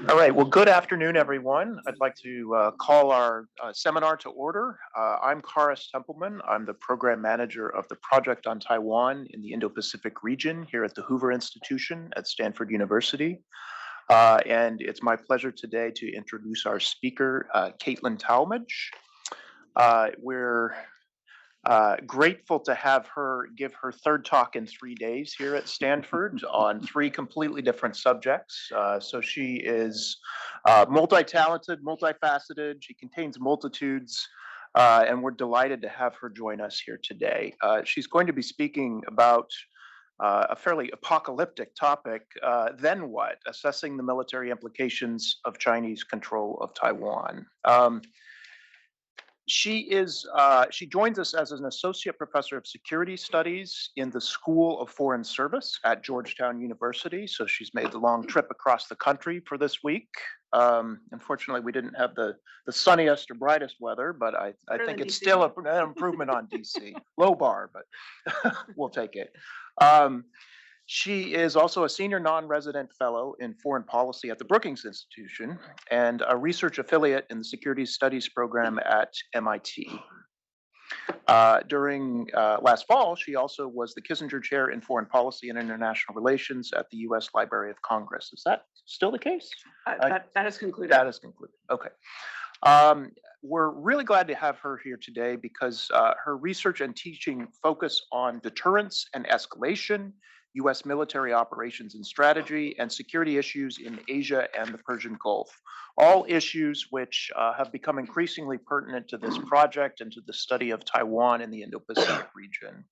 All right, well, good afternoon, everyone. I'd like to call our seminar to order. I'm Karis Templeman. I'm the program manager of the Project on Taiwan in the Indo-Pacific region here at the Hoover Institution at Stanford University. And it's my pleasure today to introduce our speaker, Caitlin Talmadge. We're grateful to have her give her third talk in 3 days here at Stanford on 3 completely different subjects. So she is multi-talented, multifaceted. She contains multitudes, and we're delighted to have her join us here today. She's going to be speaking about a fairly apocalyptic topic, then what? Assessing the military implications of Chinese control of Taiwan. She joins us as an associate professor of security studies in the School of Foreign Service at Georgetown University. So she's made the long trip across the country for this week. Unfortunately, we didn't have the sunniest or brightest weather, but I think it's still an improvement on DC. Low bar, but we'll take it. She is also a senior non-resident fellow in foreign policy at the Brookings Institution and a research affiliate in the Securities Studies program at MIT. During last fall, she also was the Kissinger Chair in Foreign Policy and International Relations at the U.S. Library of Congress. Is that still the case? That is concluded. That is concluded. Okay. We're really glad to have her here today because her research and teaching focus on deterrence and escalation, U.S. military operations and strategy, and security issues in Asia and the Persian Gulf, all issues which have become increasingly pertinent to this project and to the study of Taiwan in the Indo-Pacific region.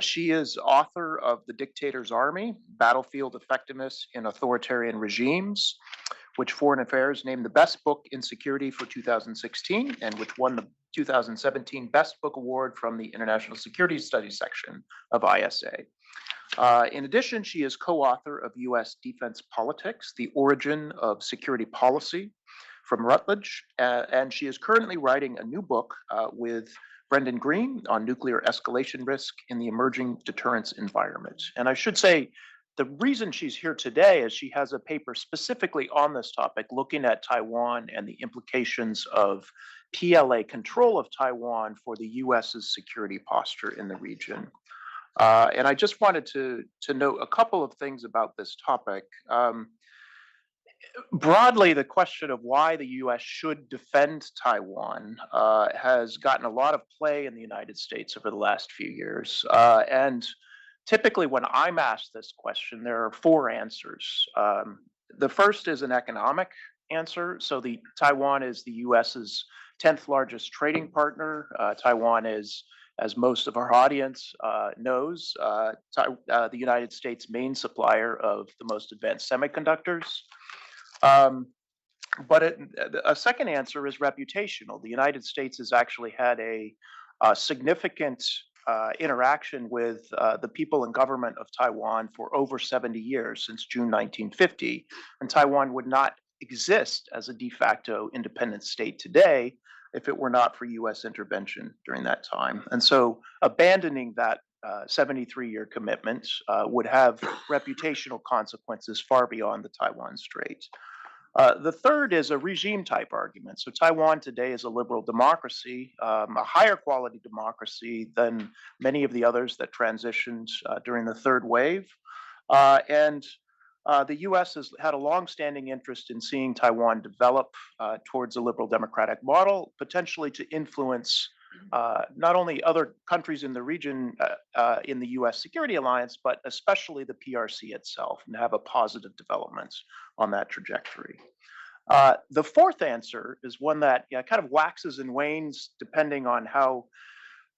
She is author of The Dictator's Army, Battlefield Effectiveness in Authoritarian Regimes, which Foreign Affairs named the best book in security for 2016, and which won the 2017 Best Book Award from the International Security Studies section of ISA. In addition, she is co-author of U.S. Defense Politics, The Origin of Security Policy from Routledge, and she is currently writing a new book with Brendan Green on nuclear escalation risk in the emerging deterrence environment. And I should say, the reason she's here today is she has a paper specifically on this topic, looking at Taiwan and the implications of PLA control of Taiwan for the U.S.'s security posture in the region. And I just wanted to note a couple of things about this topic. Broadly, the question of why the U.S. should defend Taiwan has gotten a lot of play in the United States over the last few years. And typically when I'm asked this question, there are 4 answers. The first is an economic answer. So Taiwan is the U.S.'s 10th largest trading partner. Taiwan is, as most of our audience knows, the United States' main supplier of the most advanced semiconductors. But a second answer is reputational. The United States has actually had a significant interaction with the people and government of Taiwan for over 70 years, since June 1950, and Taiwan would not exist as a de facto independent state today if it were not for U.S. intervention during that time. And so abandoning that 73-year commitment would have reputational consequences far beyond the Taiwan Strait. The third is a regime type argument. So Taiwan today is a liberal democracy, a higher quality democracy than many of the others that transitioned during the third wave. And the U.S. has had a longstanding interest in seeing Taiwan develop towards a liberal democratic model, potentially to influence not only other countries in the region in the U.S. security alliance, but especially the PRC itself, and have a positive development on that trajectory. The fourth answer is one that kind of waxes and wanes depending on how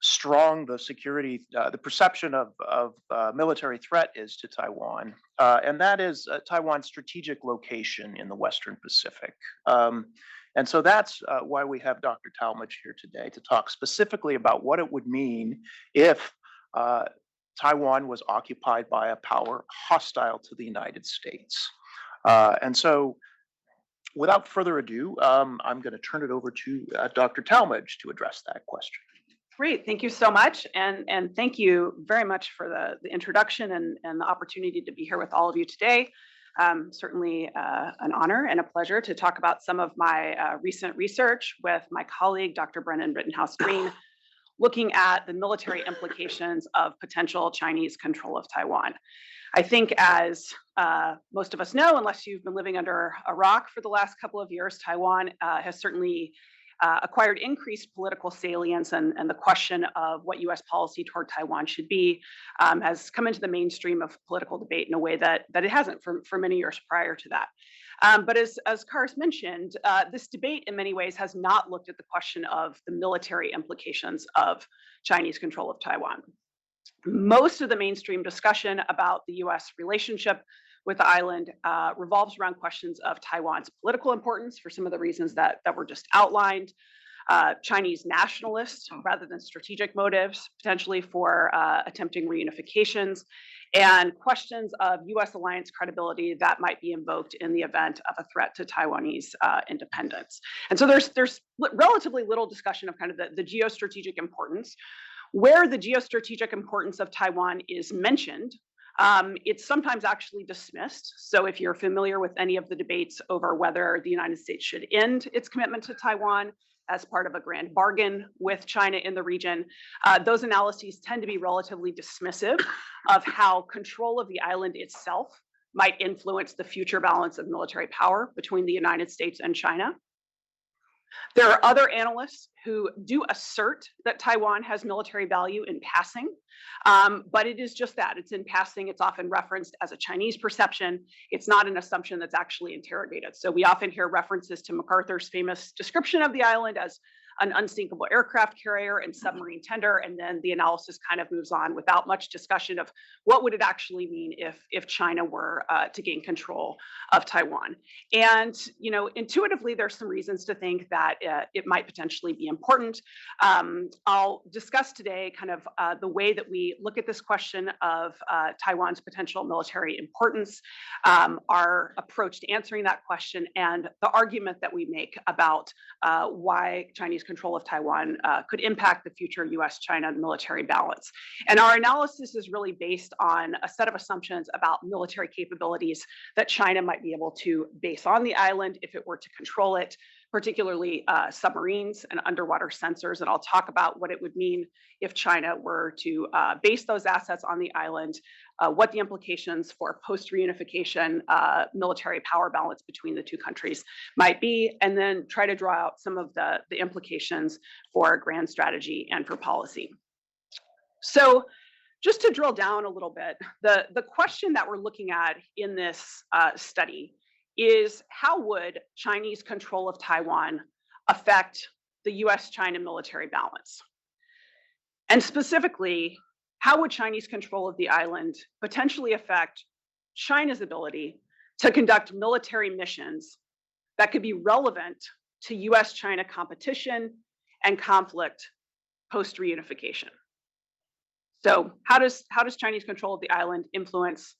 strong the security, the perception of military threat is to Taiwan, and that is Taiwan's strategic location in the Western Pacific. And so that's why we have Dr. Talmadge here today to talk specifically about what it would mean if Taiwan was occupied by a power hostile to the United States. And so without further ado, I'm going to turn it over to Dr. Talmadge to address that question. Great, thank you so much. And thank you very much for the introduction and the opportunity to be here with all of you today. Certainly an honor and a pleasure to talk about some of my recent research with my colleague, Dr. Brennan Rittenhouse-Green, looking at the military implications of potential Chinese control of Taiwan. I think, as most of us know, unless you've been living under a rock for the last couple of years, Taiwan has certainly acquired increased political salience, and the question of what U.S. policy toward Taiwan should be has come into the mainstream of political debate in a way that it hasn't for many years prior to that. But as Karis mentioned, this debate in many ways has not looked at the question of the military implications of Chinese control of Taiwan. Most of the mainstream discussion about the U.S. relationship with the island revolves around questions of Taiwan's political importance for some of the reasons that were just outlined, Chinese nationalists rather than strategic motives, potentially for attempting reunifications, and questions of U.S. alliance credibility that might be invoked in the event of a threat to Taiwanese independence. And so there's relatively little discussion of kind of the geostrategic importance. Where the geostrategic importance of Taiwan is mentioned, it's sometimes actually dismissed. So if you're familiar with any of the debates over whether the United States should end its commitment to Taiwan as part of a grand bargain with China in the region, those analyses tend to be relatively dismissive of how control of the island itself might influence the future balance of military power between the United States and China. There are other analysts who do assert that Taiwan has military value in passing, but it is just that. It's in passing. It's often referenced as a Chinese perception. It's not an assumption that's actually interrogated. So we often hear references to MacArthur's famous description of the island as an unsinkable aircraft carrier and submarine tender, and then the analysis kind of moves on without much discussion of what would it actually mean if China were to gain control of Taiwan. And intuitively, there's some reasons to think that it might potentially be important. I'll discuss today kind of the way that we look at this question of Taiwan's potential military importance, our approach to answering that question, and the argument that we make about why Chinese control of Taiwan could impact the future U.S.-China military balance. And our analysis is really based on a set of assumptions about military capabilities that China might be able to base on the island if it were to control it, particularly submarines and underwater sensors. And I'll talk about what it would mean if China were to base those assets on the island, what the implications for post-reunification military power balance between the two countries might be, and then try to draw out some of the implications for grand strategy and for policy. So just to drill down a little bit, the question that we're looking at in this study is how would Chinese control of Taiwan affect the US-China military balance? And specifically, how would Chinese control of the island potentially affect China's ability to conduct military missions that could be relevant to US-China competition and conflict post-reunification? So how does Chinese control of the island influence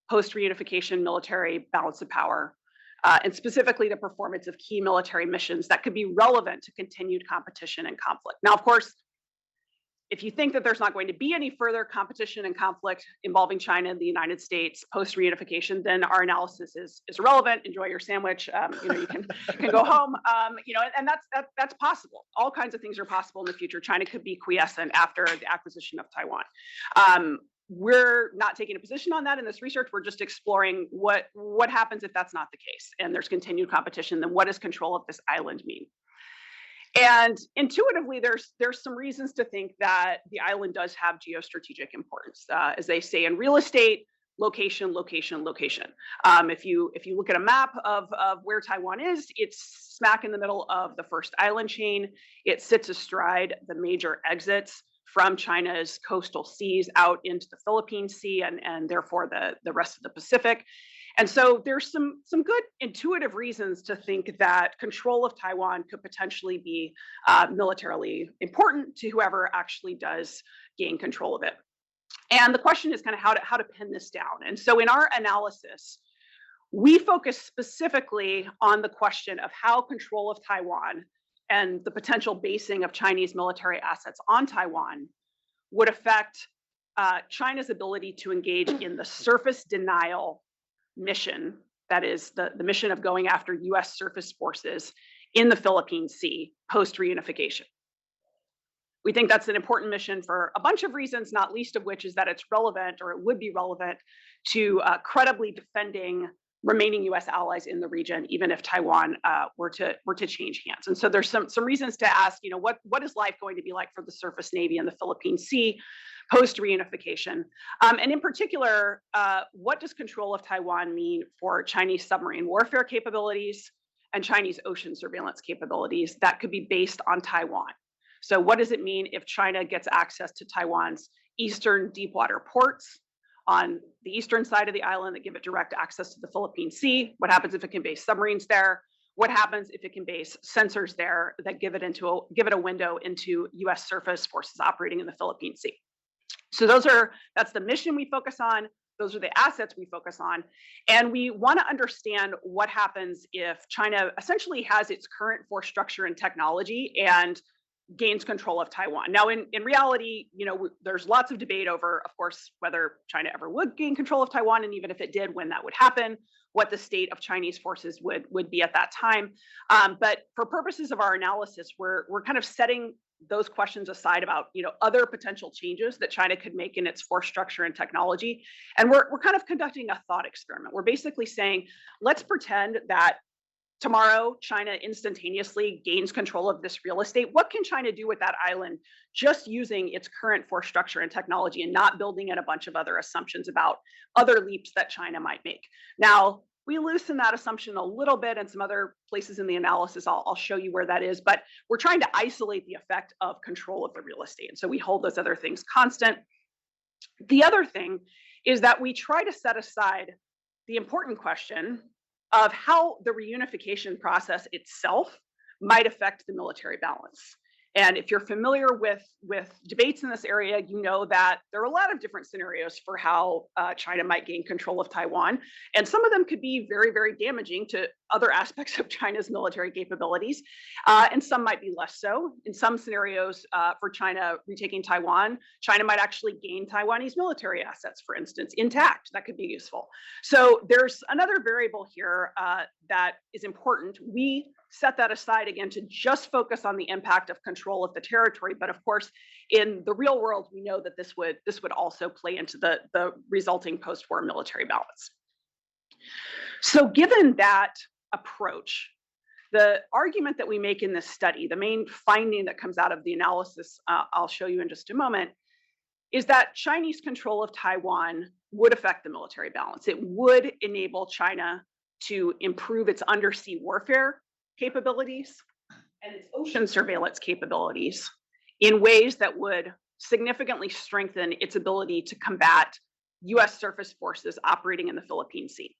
post-reunification military balance of power, and specifically the performance of key military missions that could be relevant to continued competition and conflict? Now, of course, if you think that there's not going to be any further competition and conflict involving China and the United States post-reunification, then our analysis is irrelevant. Enjoy your sandwich. You can go home. And that's possible. All kinds of things are possible in the future. China could be quiescent after the acquisition of Taiwan. We're not taking a position on that in this research. We're just exploring what happens if that's not the case and there's continued competition. Then what does control of this island mean? And intuitively, there's some reasons to think that the island does have geostrategic importance. As they say in real estate, location, location, location. If you look at a map of where Taiwan is, it's smack in the middle of the first island chain. It sits astride the major exits from China's coastal seas out into the Philippine Sea and therefore the rest of the Pacific. And so there's some good intuitive reasons to think that control of Taiwan could potentially be militarily important to whoever actually does gain control of it. And the question is kind of how to pin this down. And so in our analysis, we focus specifically on the question of how control of Taiwan and the potential basing of Chinese military assets on Taiwan would affect China's ability to engage in the surface denial mission that is the mission of going after US surface forces in the Philippine Sea post-reunification. We think that's an important mission for a bunch of reasons, not least of which is that it's relevant, or it would be relevant, to credibly defending remaining US allies in the region, even if Taiwan were to change hands. And so there's some reasons to ask, what is life going to be like for the surface Navy in the Philippine Sea post-reunification? And in particular, what does control of Taiwan mean for Chinese submarine warfare capabilities and Chinese ocean surveillance capabilities that could be based on Taiwan? So what does it mean if China gets access to Taiwan's eastern deepwater ports on the eastern side of the island that give it direct access to the Philippine Sea? What happens if it can base submarines there? What happens if it can base sensors there that give it a window into US surface forces operating in the Philippine Sea? So that's the mission we focus on. Those are the assets we focus on. And we want to understand what happens if China essentially has its current force structure and technology and gains control of Taiwan. Now, in reality, there's lots of debate over, of course, whether China ever would gain control of Taiwan, and even if it did, when that would happen, what the state of Chinese forces would be at that time. But for purposes of our analysis, we're kind of setting those questions aside about other potential changes that China could make in its force structure and technology, and we're kind of conducting a thought experiment. We're basically saying, let's pretend that tomorrow, China instantaneously gains control of this real estate. What can China do with that island just using its current force structure and technology and not building in a bunch of other assumptions about other leaps that China might make? Now, we loosen that assumption a little bit in some other places in the analysis. I'll show you where that is, but we're trying to isolate the effect of control of the real estate. And so we hold those other things constant. The other thing is that we try to set aside the important question of how the reunification process itself might affect the military balance. And if you're familiar with debates in this area, you know that there are a lot of different scenarios for how China might gain control of Taiwan. And some of them could be very, very damaging to other aspects of China's military capabilities. And some might be less so. In some scenarios for China retaking Taiwan, China might actually gain Taiwanese military assets, for instance, intact. That could be useful. So there's another variable here that is important. We set that aside again to just focus on the impact of control of the territory. But of course, in the real world, we know that this would also play into the resulting post-war military balance. So given that approach, the argument that we make in this study, the main finding that comes out of the analysis I'll show you in just a moment, is that Chinese control of Taiwan would affect the military balance. It would enable China to improve its undersea warfare capabilities and its ocean surveillance capabilities in ways that would significantly strengthen its ability to combat US surface forces operating in the Philippine Sea.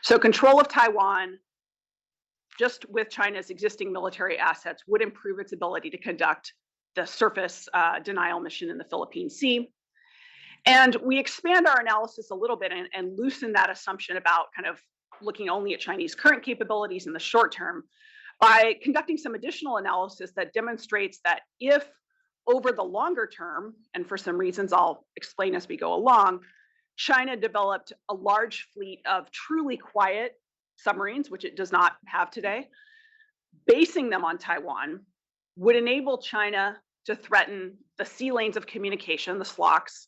So control of Taiwan, just with China's existing military assets, would improve its ability to conduct the surface denial mission in the Philippine Sea. And we expand our analysis a little bit and loosen that assumption about kind of looking only at Chinese current capabilities in the short term by conducting some additional analysis that demonstrates that if over the longer term, and for some reasons I'll explain as we go along, China developed a large fleet of truly quiet submarines, which it does not have today, basing them on Taiwan would enable China to threaten the sea lanes of communication, the SLOCs,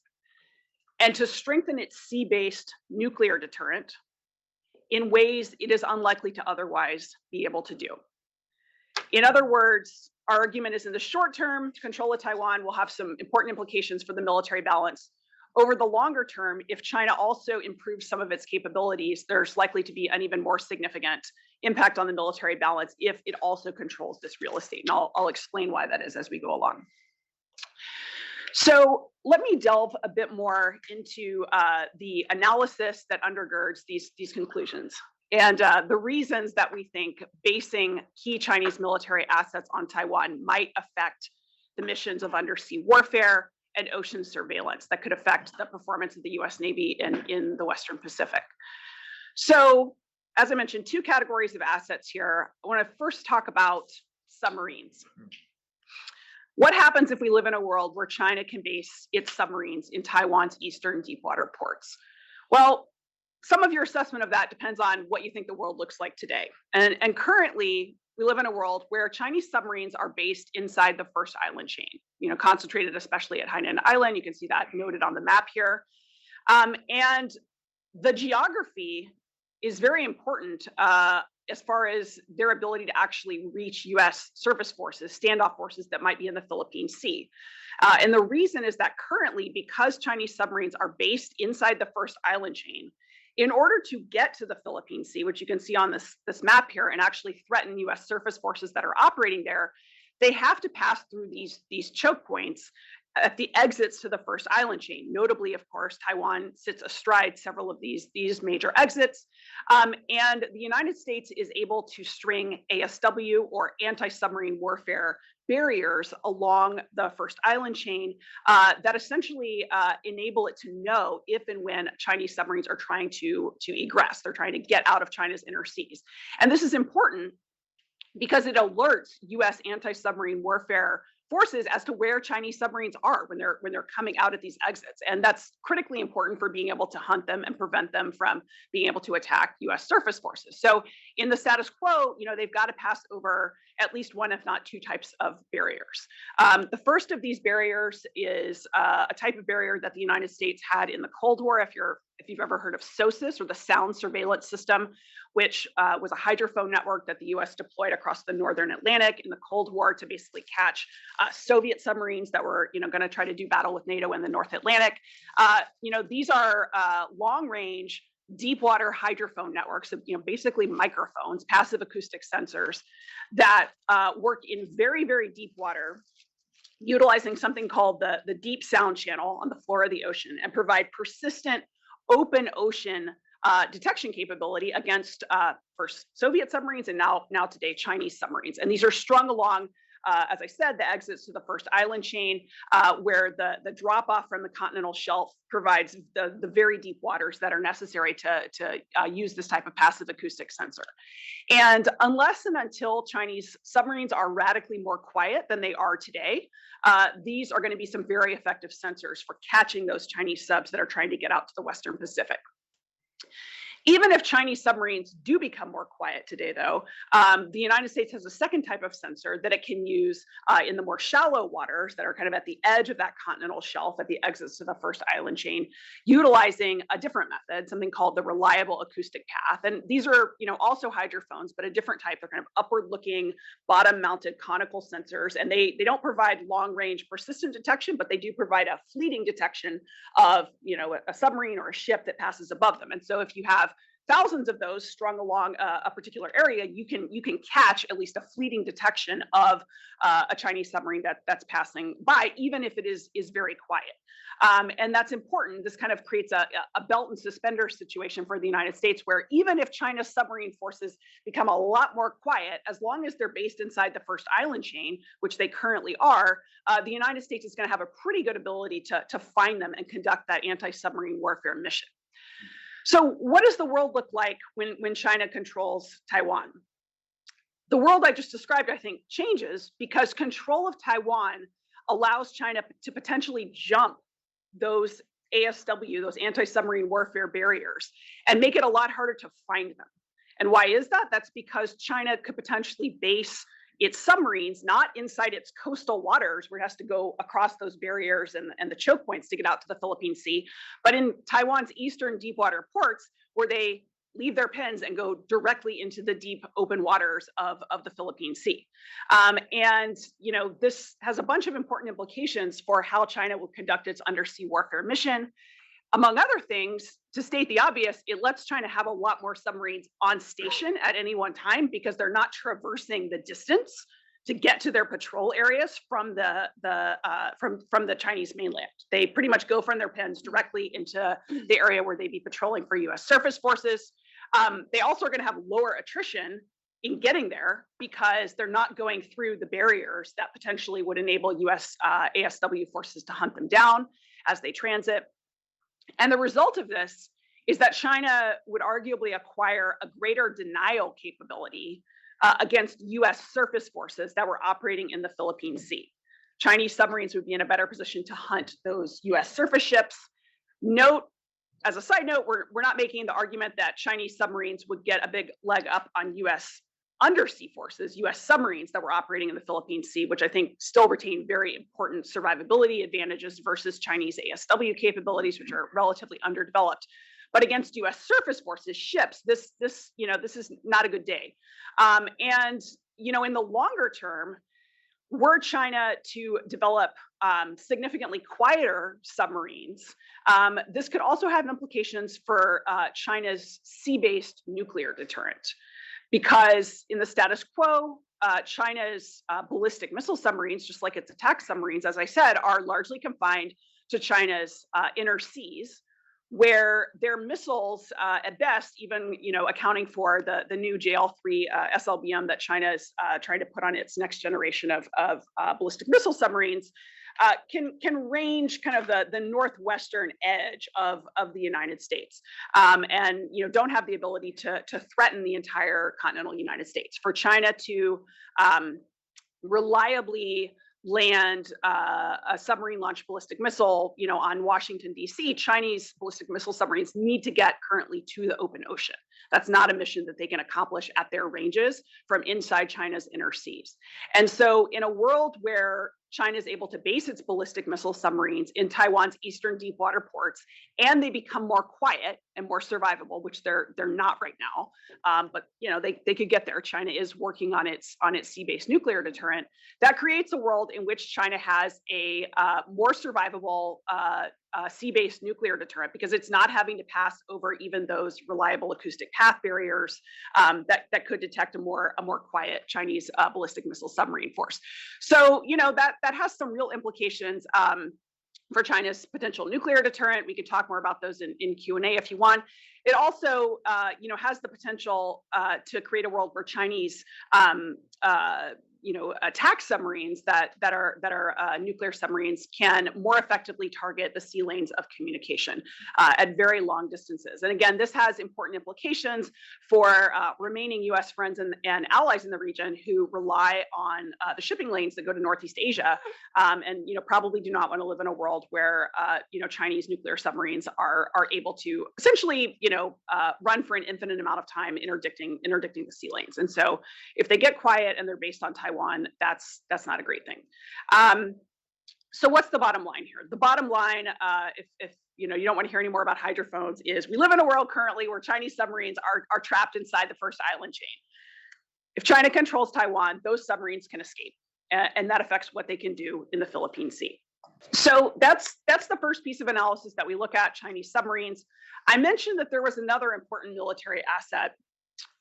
and to strengthen its sea-based nuclear deterrent in ways it is unlikely to otherwise be able to do. In other words, our argument is in the short term, control of Taiwan will have some important implications for the military balance. Over the longer term, if China also improves some of its capabilities, there's likely to be an even more significant impact on the military balance if it also controls this real estate. And I'll explain why that is as we go along. So let me delve a bit more into the analysis that undergirds these conclusions and the reasons that we think basing key Chinese military assets on Taiwan might affect the missions of undersea warfare and ocean surveillance that could affect the performance of the US Navy in the Western Pacific. So as I mentioned, two categories of assets here. I want to first talk about submarines. What happens if we live in a world where China can base its submarines in Taiwan's eastern deepwater ports? Well, some of your assessment of that depends on what you think the world looks like today. And currently, we live in a world where Chinese submarines are based inside the first island chain, concentrated especially at Hainan Island. You can see that noted on the map here. And the geography is very important as far as their ability to actually reach US surface forces, standoff forces that might be in the Philippine Sea. And the reason is that currently, because Chinese submarines are based inside the first island chain, in order to get to the Philippine Sea, which you can see on this map here, and actually threaten US surface forces that are operating there, they have to pass through these choke points at the exits to the first island chain. Notably, of course, Taiwan sits astride several of these major exits. And the United States is able to string ASW, or anti-submarine warfare, barriers along the first island chain that essentially enable it to know if and when Chinese submarines are trying to egress. They're trying to get out of China's inner seas. And this is important because it alerts US anti-submarine warfare forces as to where Chinese submarines are when they're coming out at these exits. And that's critically important for being able to hunt them and prevent them from being able to attack US surface forces. So in the status quo, they've got to pass over at least one, if not two types of barriers. The first of these barriers is a type of barrier that the United States had in the Cold War. If you've ever heard of SOSUS, or the Sound Surveillance System, which was a hydrophone network that the US deployed across the Northern Atlantic in the Cold War to basically catch Soviet submarines that were going to try to do battle with NATO in the North Atlantic. These are long-range, deep-water hydrophone networks, basically microphones, passive acoustic sensors that work in very, very deep water, utilizing something called the deep sound channel on the floor of the ocean, and provide persistent open ocean detection capability against first Soviet submarines and now today Chinese submarines. And these are strung along, as I said, the exits to the first island chain, where the drop off from the continental shelf provides the very deep waters that are necessary to use this type of passive acoustic sensor. And unless and until Chinese submarines are radically more quiet than they are today, these are going to be some very effective sensors for catching those Chinese subs that are trying to get out to the Western Pacific. Even if Chinese submarines do become more quiet today, though, the United States has a second type of sensor that it can use in the more shallow waters that are kind of at the edge of that continental shelf at the exits to the first island chain, utilizing a different method, something called the reliable acoustic path. And these are, also hydrophones, but a different type. They're kind of upward-looking, bottom-mounted conical sensors, and they don't provide long-range persistent detection, but they do provide a fleeting detection of, a submarine or a ship that passes above them. And so if you have thousands of those strung along a particular area, you can catch at least a fleeting detection of a Chinese submarine that's passing by, even if it is very quiet. And that's important. This kind of creates a belt and suspender situation for the United States, where even if China's submarine forces become a lot more quiet, as long as they're based inside the first island chain, which they currently are, the United States is going to have a pretty good ability to find them and conduct that anti-submarine warfare mission. So what does the world look like when China controls Taiwan? The world I just described, I think, changes because control of Taiwan allows China to potentially jump those ASW, those anti-submarine warfare barriers, and make it a lot harder to find them. And why is that? That's because China could potentially base its submarines not inside its coastal waters, where it has to go across those barriers and the choke points to get out to the Philippine Sea, but in Taiwan's eastern deepwater ports, where they leave their pens and go directly into the deep open waters of the Philippine Sea. And this has a bunch of important implications for how China will conduct its undersea warfare mission. Among other things, to state the obvious, it lets China have a lot more submarines on station at any one time because they're not traversing the distance to get to their patrol areas from the Chinese mainland. They pretty much go from their pens directly into the area where they'd be patrolling for US surface forces. They also are going to have lower attrition in getting there because they're not going through the barriers that potentially would enable US ASW forces to hunt them down as they transit. And the result of this is that China would arguably acquire a greater denial capability against US surface forces that were operating in the Philippine Sea. Chinese submarines would be in a better position to hunt those US surface ships. Note as a side note, we're not making the argument that Chinese submarines would get a big leg up on U.S. undersea forces, U.S. submarines that were operating in the Philippine Sea, which I think still retain very important survivability advantages versus Chinese ASW capabilities, which are relatively underdeveloped. But against U.S. surface forces, ships, this is not a good day. And in the longer term, were China to develop significantly quieter submarines, this could also have implications for China's sea-based nuclear deterrent. Because in the status quo, China's ballistic missile submarines, just like its attack submarines, as I said, are largely confined to China's inner seas, where their missiles, at best, even accounting for the new JL-3 SLBM that China is trying to put on its next generation of ballistic missile submarines, can range kind of the northwestern edge of the United States, and don't have the ability to threaten the entire continental United States. For China to reliably land a submarine-launched ballistic missile, on Washington, D.C., Chinese ballistic missile submarines need to get currently to the open ocean. That's not a mission that they can accomplish at their ranges from inside China's inner seas. And so in a world where China is able to base its ballistic missile submarines in Taiwan's eastern deep water ports, and they become more quiet and more survivable, which they're not right now. But they could get there. China is working on its sea-based nuclear deterrent. That creates a world in which China has a more survivable sea-based nuclear deterrent, because it's not having to pass over even those reliable acoustic path barriers that could detect a more quiet Chinese ballistic missile submarine force. So that has some real implications for China's potential nuclear deterrent. We could talk more about those in Q&A if you want. It also has the potential to create a world where Chinese attack submarines that are nuclear submarines can more effectively target the sea lanes of communication at very long distances. And again, this has important implications for remaining U.S. friends and allies in the region who rely on the shipping lanes that go to Northeast Asia, and probably do not want to live in a world where Chinese nuclear submarines are able to essentially run for an infinite amount of time interdicting the sea lanes. And so if they get quiet and they're based on Taiwan, that's not a great thing. So what's the bottom line here? The bottom line, if you don't want to hear any more about hydrophones, is we live in a world currently where Chinese submarines are trapped inside the first island chain. If China controls Taiwan, those submarines can escape, and that affects what they can do in the Philippine Sea. So that's the first piece of analysis that we look at, Chinese submarines. I mentioned that there was another important military asset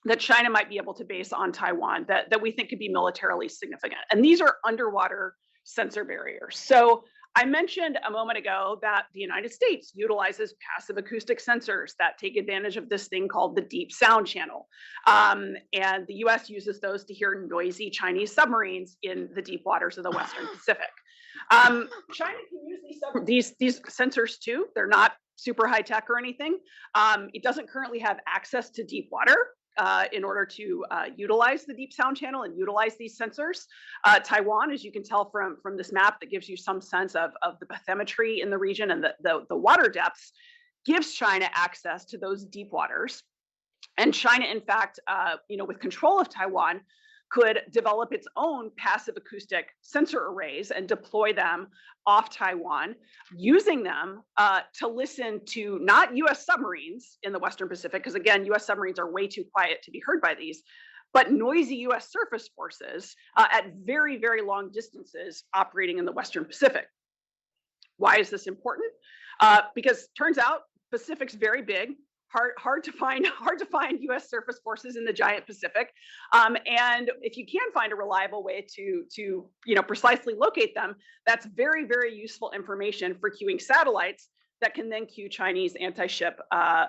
that China might be able to base on Taiwan that we think could be militarily significant. And these are underwater sensor barriers. So I mentioned a moment ago that the United States utilizes passive acoustic sensors that take advantage of this thing called the deep sound channel. And the US uses those to hear noisy Chinese submarines in the deep waters of the Western Pacific. China can use these sensors too. They're not super high tech or anything. It doesn't currently have access to deep water in order to utilize the deep sound channel and utilize these sensors. Taiwan, as you can tell from this map that gives you some sense of the bathymetry in the region and the water depths, gives China access to those deep waters. And China, in fact, with control of Taiwan, could develop its own passive acoustic sensor arrays and deploy them off Taiwan, using them to listen to not US submarines in the Western Pacific, because again, US submarines are way too quiet to be heard by these, but noisy US surface forces at very, very long distances operating in the Western Pacific. Why is this important? Because turns out Pacific's very big. Hard to find U.S. surface forces in the giant Pacific, and if you can find a reliable way to precisely locate them, that's very, very useful information for cueing satellites that can then cue Chinese anti-ship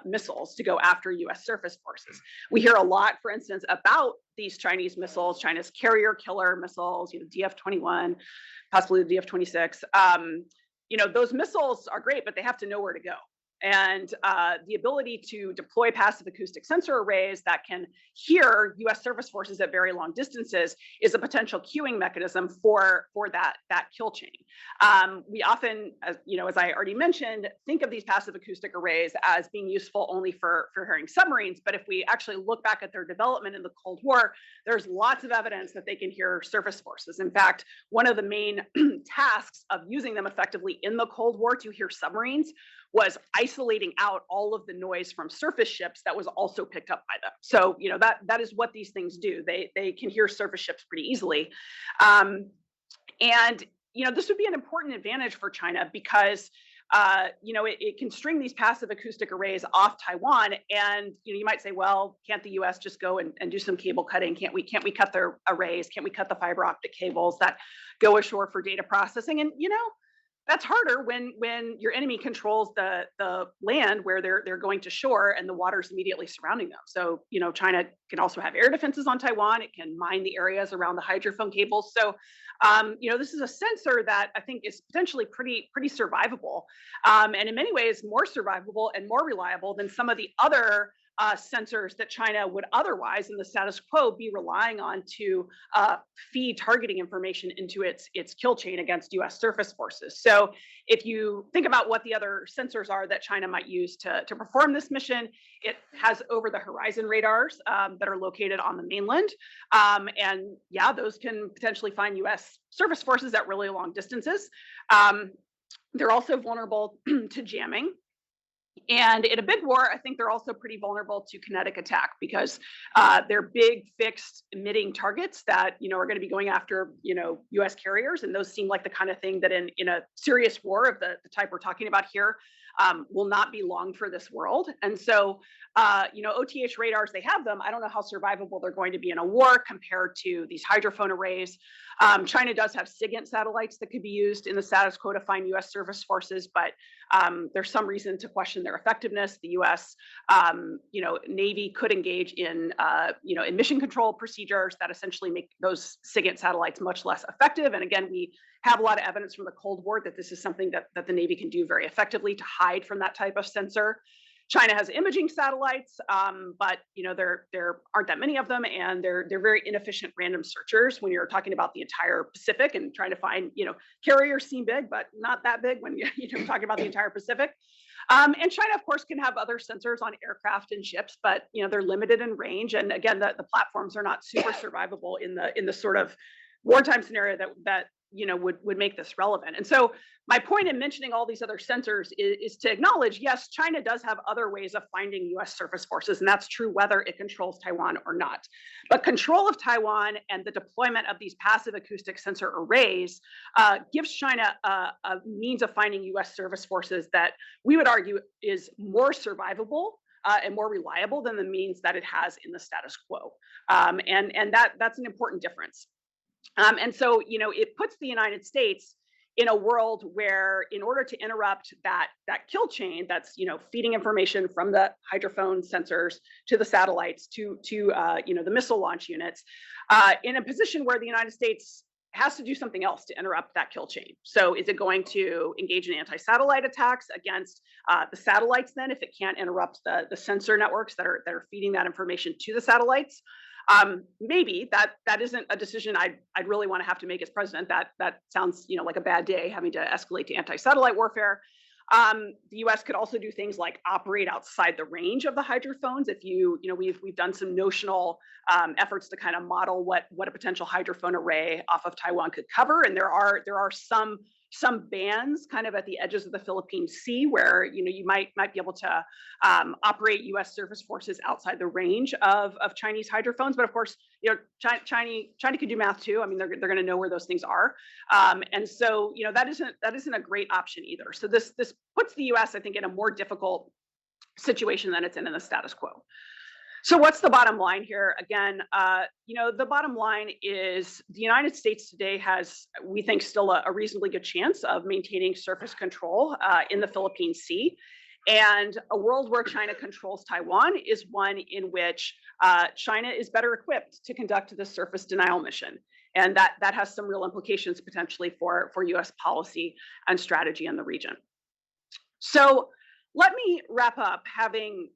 missiles to go after U.S. surface forces. We hear a lot, for instance, about these Chinese missiles, China's carrier killer missiles, DF-21, possibly the DF-26. Those missiles are great, but they have to know where to go. And the ability to deploy passive acoustic sensor arrays that can hear U.S. surface forces at very long distances is a potential cueing mechanism for that kill chain. We often, as I already mentioned, think of these passive acoustic arrays as being useful only for hearing submarines. But if we actually look back at their development in the Cold War, there's lots of evidence that they can hear surface forces. In fact, one of the main tasks of using them effectively in the Cold War to hear submarines was isolating out all of the noise from surface ships that was also picked up by them. So, that is what these things do. They can hear surface ships pretty easily. And this would be an important advantage for China because it can string these passive acoustic arrays off Taiwan. And you might say, well, can't the U.S. just go and do some cable cutting? Can't we cut their arrays? Can't we cut the fiber optic cables that go ashore for data processing? And that's harder when your enemy controls the land where they're going to shore and the water's immediately surrounding them. So, China can also have air defenses on Taiwan. It can mine the areas around the hydrophone cables. So, this is a sensor that I think is potentially pretty survivable, and in many ways more survivable and more reliable than some of the other sensors that China would otherwise, in the status quo, be relying on to feed targeting information into its kill chain against U.S. surface forces. So if you think about what the other sensors are that China might use to perform this mission, it has over-the-horizon radars that are located on the mainland. And yeah, those can potentially find U.S. surface forces at really long distances. They're also vulnerable to jamming. And in a big war, I think they're also pretty vulnerable to kinetic attack because they're big, fixed, emitting targets that are going to be going after U.S. carriers, and those seem like the kind of thing that in a serious war of the type we're talking about here will not be long for this world. And so, OTH radars, they have them. I don't know how survivable they're going to be in a war compared to these hydrophone arrays. China does have SIGINT satellites that could be used in the status quo to find U.S. surface forces, but there's some reason to question their effectiveness. The U.S. Navy could engage in in mission control procedures that essentially make those SIGINT satellites much less effective. And again, we have a lot of evidence from the Cold War that this is something that the Navy can do very effectively to hide from that type of sensor. China has imaging satellites, but there aren't that many of them, and they're very inefficient random searchers when you're talking about the entire Pacific and trying to find carriers seem big, but not that big when you're talking about the entire Pacific. And China, of course, can have other sensors on aircraft and ships, but they're limited in range, and again, the platforms are not super survivable in the sort of wartime scenario that would make this relevant. And so my point in mentioning all these other sensors is to acknowledge, yes, China does have other ways of finding U.S. surface forces, and that's true whether it controls Taiwan or not. But control of Taiwan and the deployment of these passive acoustic sensor arrays gives China a means of finding U.S. surface forces that we would argue is more survivable and more reliable than the means that it has in the status quo. And that's an important difference. And so, it puts the United States in a world where, in order to interrupt that kill chain that's feeding information from the hydrophone sensors to the satellites to the missile launch units, in a position where the United States has to do something else to interrupt that kill chain. So, is it going to engage in anti-satellite attacks against the satellites? Then, if it can't interrupt the sensor networks that are feeding that information to the satellites? Maybe that isn't a decision I'd really want to have to make as president. That sounds like a bad day, having to escalate to anti-satellite warfare. The U.S. could also do things like operate outside the range of the hydrophones. If we've done some notional efforts to kind of model what a potential hydrophone array off of Taiwan could cover, and there are some bands kind of at the edges of the Philippine Sea where you might be able to operate U.S. surface forces outside the range of Chinese hydrophones. But of course, China could do math too. I mean, they're going to know where those things are, and so that isn't a great option either. So this puts the U.S. I think in a more difficult situation than it's in the status quo. So what's the bottom line here? Again, the bottom line is the United States today has, we think, still a reasonably good chance of maintaining surface control in the Philippine Sea. And a world where China controls Taiwan is one in which China is better equipped to conduct this surface denial mission. And that has some real implications potentially for U.S. policy and strategy in the region. So let me wrap up having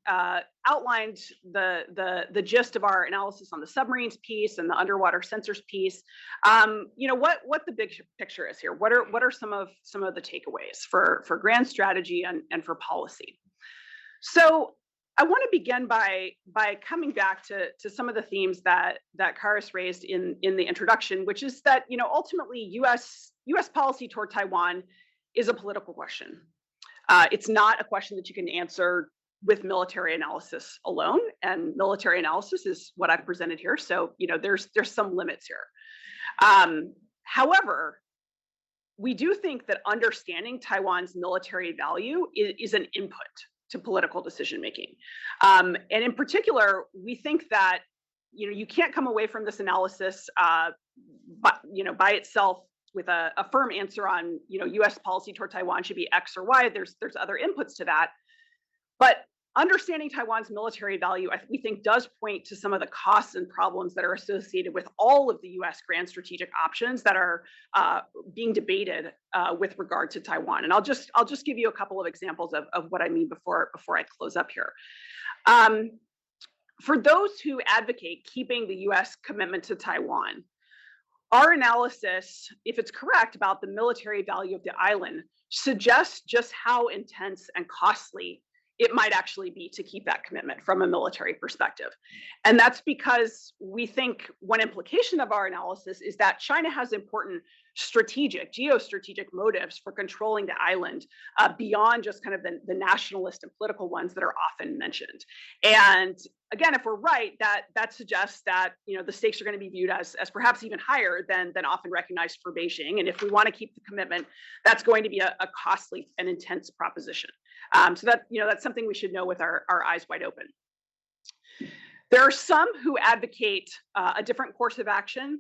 outlined the gist of our analysis on the submarines piece and the underwater sensors piece. What the big picture is here. What are some of the takeaways for grand strategy and for policy? So I want to begin by coming back to some of the themes that Karis raised in the introduction, which is that ultimately U.S. policy toward Taiwan is a political question. It's not a question that you can answer with military analysis alone, and military analysis is what I've presented here. So there's some limits here. However, we do think that understanding Taiwan's military value is an input to political decision making, and in particular, we think that you can't come away from this analysis, by itself with a firm answer on U.S. policy toward Taiwan should be X or Y. There's other inputs to that, but understanding Taiwan's military value, we think, does point to some of the costs and problems that are associated with all of the U.S. grand strategic options that are being debated with regard to Taiwan. And I'll just give you a couple of examples of what I mean before I close up here. For those who advocate keeping the U.S. commitment to Taiwan, our analysis, if it's correct about the military value of the island, suggests just how intense and costly it might actually be to keep that commitment from a military perspective. And that's because we think one implication of our analysis is that China has important geostrategic motives for controlling the island beyond just kind of the nationalist and political ones that are often mentioned. And again, if we're right, that suggests that the stakes are going to be viewed as perhaps even higher than often recognized for Beijing. And if we want to keep the commitment, that's going to be a costly and intense proposition. So that's something we should know with our eyes wide open. There are some who advocate a different course of action,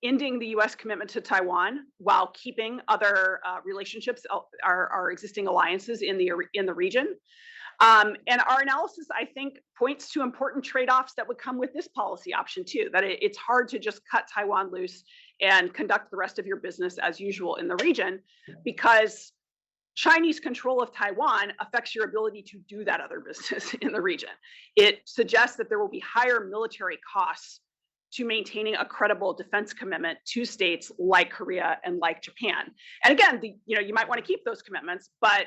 ending the U.S. commitment to Taiwan while keeping other relationships, our existing alliances in the region. And our analysis, I think, points to important trade-offs that would come with this policy option too, that it's hard to just cut Taiwan loose and conduct the rest of your business as usual in the region, because Chinese control of Taiwan affects your ability to do that other business in the region. It suggests that there will be higher military costs to maintaining a credible defense commitment to states like Korea and like Japan. And again, you might want to keep those commitments, but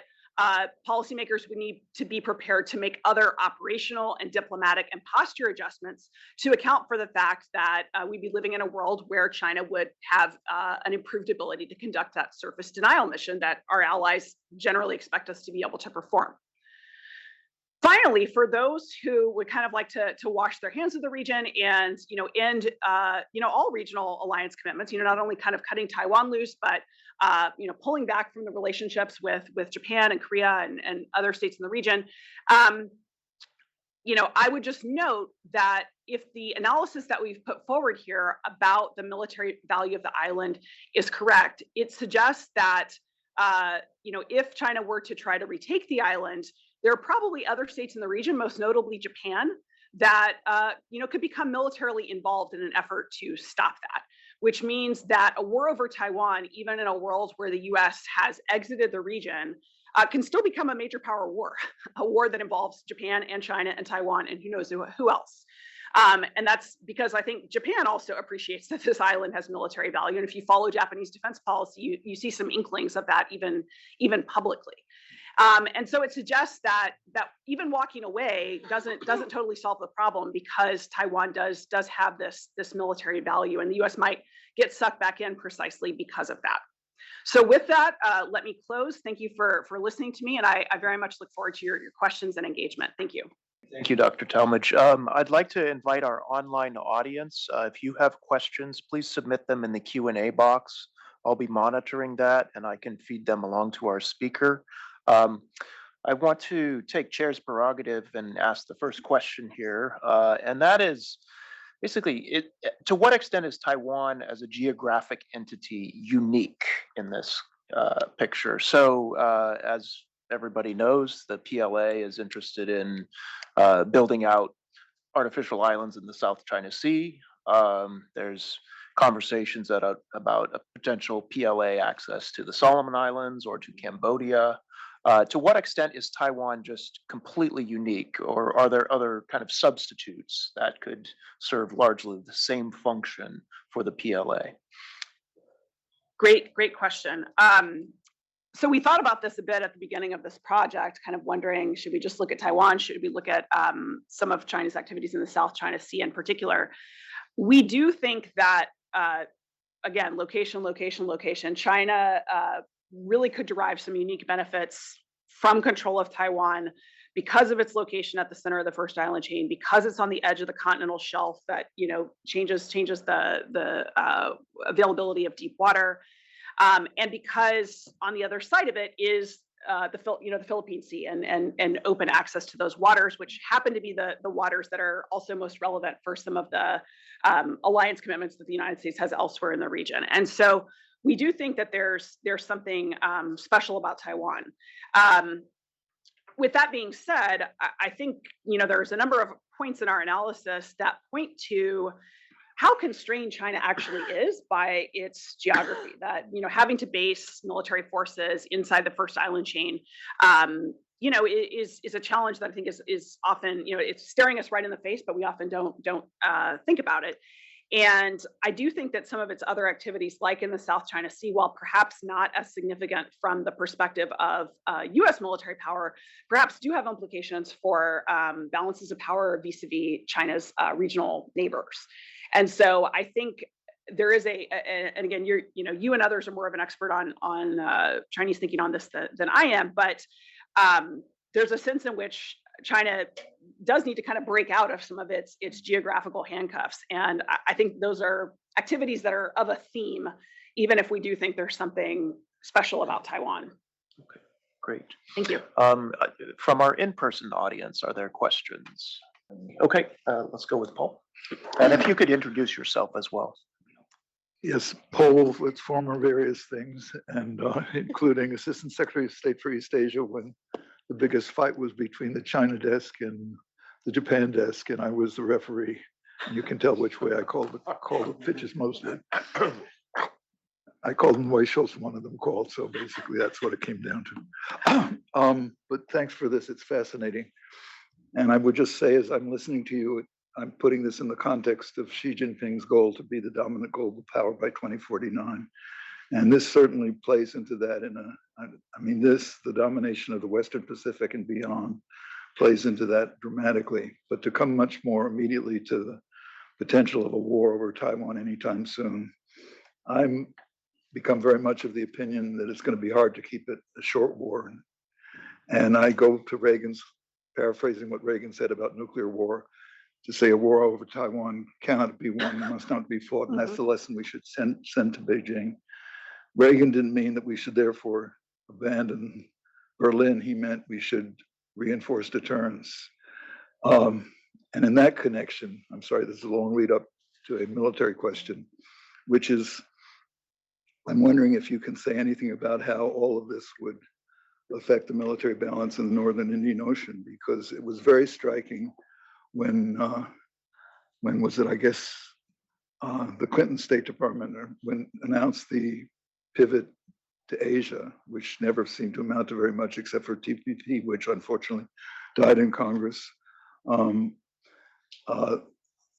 policymakers would need to be prepared to make other operational and diplomatic and posture adjustments to account for the fact that we'd be living in a world where China would have an improved ability to conduct that surface denial mission that our allies generally expect us to be able to perform. Finally, for those who would kind of like to wash their hands of the region and end all regional alliance commitments, not only kind of cutting Taiwan loose, but pulling back from the relationships with Japan and Korea and other states in the region, I would just note that if the analysis that we've put forward here about the military value of the island is correct, it suggests that if China were to try to retake the island, there are probably other states in the region, most notably Japan, that could become militarily involved in an effort to stop that, which means that a war over Taiwan, even in a world where the US has exited the region, can still become a major power war, a war that involves Japan and China and Taiwan and who knows who else. And that's because I think Japan also appreciates that this island has military value. And if you follow Japanese defense policy, you see some inklings of that even publicly. And so it suggests that even walking away doesn't totally solve the problem, because Taiwan does have this military value, and the U.S. might get sucked back in precisely because of that. So with that, let me close. Thank you for listening to me, and I very much look forward to your questions and engagement. Thank you. Thank you, Dr. Talmadge. I'd like to invite our online audience. If you have questions, please submit them in the Q&A box. I'll be monitoring that, and I can feed them along to our speaker. I want to take chair's prerogative and ask the first question here, and that is basically, to what extent is Taiwan as a geographic entity unique in this picture? So as everybody knows, the PLA is interested in building out artificial islands in the South China Sea. There's conversations about a potential PLA access to the Solomon Islands or to Cambodia. To what extent is Taiwan just completely unique, or are there other kind of substitutes that could serve largely the same function for the PLA? Great question. So we thought about this a bit at the beginning of this project, kind of wondering, should we just look at Taiwan? Should we look at some of China's activities in the South China Sea in particular? We do think that, again, location. China really could derive some unique benefits from control of Taiwan because of its location at the center of the first island chain, because it's on the edge of the continental shelf that changes the availability of deep water. And because on the other side of it is the Philippine Sea and open access to those waters, which happen to be the waters that are also most relevant for some of the alliance commitments that the United States has elsewhere in the region. And so we do think that there's something special about Taiwan. With that being said, I think there's a number of points in our analysis that point to how constrained China actually is by its geography. That having to base military forces inside the first island chain, is a challenge that I think is often it's staring us right in the face, but we often don't think about it. And I do think that some of its other activities, like in the South China Sea, while perhaps not as significant from the perspective of U.S. military power, perhaps do have implications for balances of power vis-a-vis China's regional neighbors. And so I think there is and again, you and others are more of an expert on Chinese thinking on this than I am, but there's a sense in which China does need to kind of break out of some of its geographical handcuffs. And I think those are activities that are of a theme, even if we do think there's something special about Taiwan. Okay, great. Thank you. From our in-person audience, are there questions? Okay, let's go with Paul. And if you could introduce yourself as well. Yes, Paul with former various things, and including Assistant Secretary of State for East Asia when the biggest fight was between the China desk and the Japan desk, and I was the referee. And you can tell which way I called the pitches mostly. I called them the way Schultz, one of them called, so basically that's what it came down to. But thanks for this, it's fascinating. And I would just say, as I'm listening to you, I'm putting this in the context of Xi Jinping's goal to be the dominant global power by 2049. And this certainly plays into that the domination of the Western Pacific and beyond plays into that dramatically. But to come much more immediately to the potential of a war over Taiwan anytime soon, I'm become very much of the opinion that it's going to be hard to keep it a short war. And I go to Reagan's, paraphrasing what Reagan said about nuclear war, to say a war over Taiwan cannot be won, must not be fought. And that's the lesson we should send to Beijing. Reagan didn't mean that we should therefore abandon Berlin. He meant we should reinforce deterrence. And in that connection, I'm sorry, this is a long lead up to a military question, which is, I'm wondering if you can say anything about how all of this would affect the military balance in the Northern Indian Ocean, because it was very striking when was it, I guess, the Clinton State Department announced the pivot to Asia, which never seemed to amount to very much except for TPP, which unfortunately died in Congress. The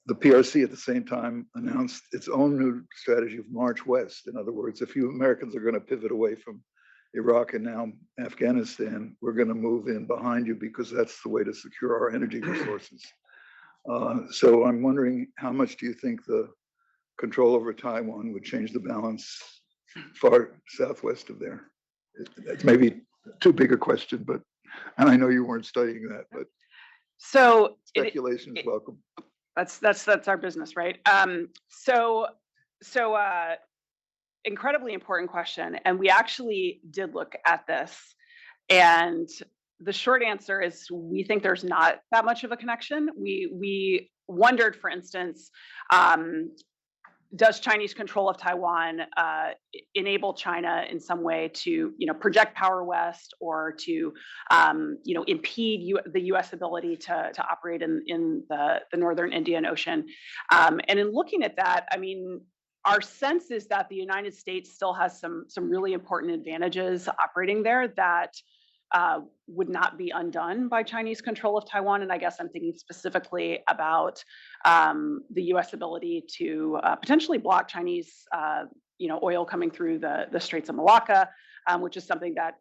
PRC at the same time announced its own new strategy of March West. In other words, if you Americans are going to pivot away from Iraq and now Afghanistan, we're going to move in behind you because that's the way to secure our energy resources. So I'm wondering, how much do you think the control over Taiwan would change the balance far southwest of there? It's maybe too big a question, and I know you weren't studying that, but so speculation is welcome. That's our business, right? So incredibly important question, and we actually did look at this, and the short answer is we think there's not that much of a connection. We wondered, for instance, does Chinese control of Taiwan enable China in some way to project power west, or to impede the U.S. ability to operate in the Northern Indian Ocean? And in looking at that, I mean, our sense is that the United States still has some really important advantages operating there that would not be undone by Chinese control of Taiwan. And I guess I'm thinking specifically about the U.S. ability to potentially block Chinese oil coming through the Straits of Malacca, which is something that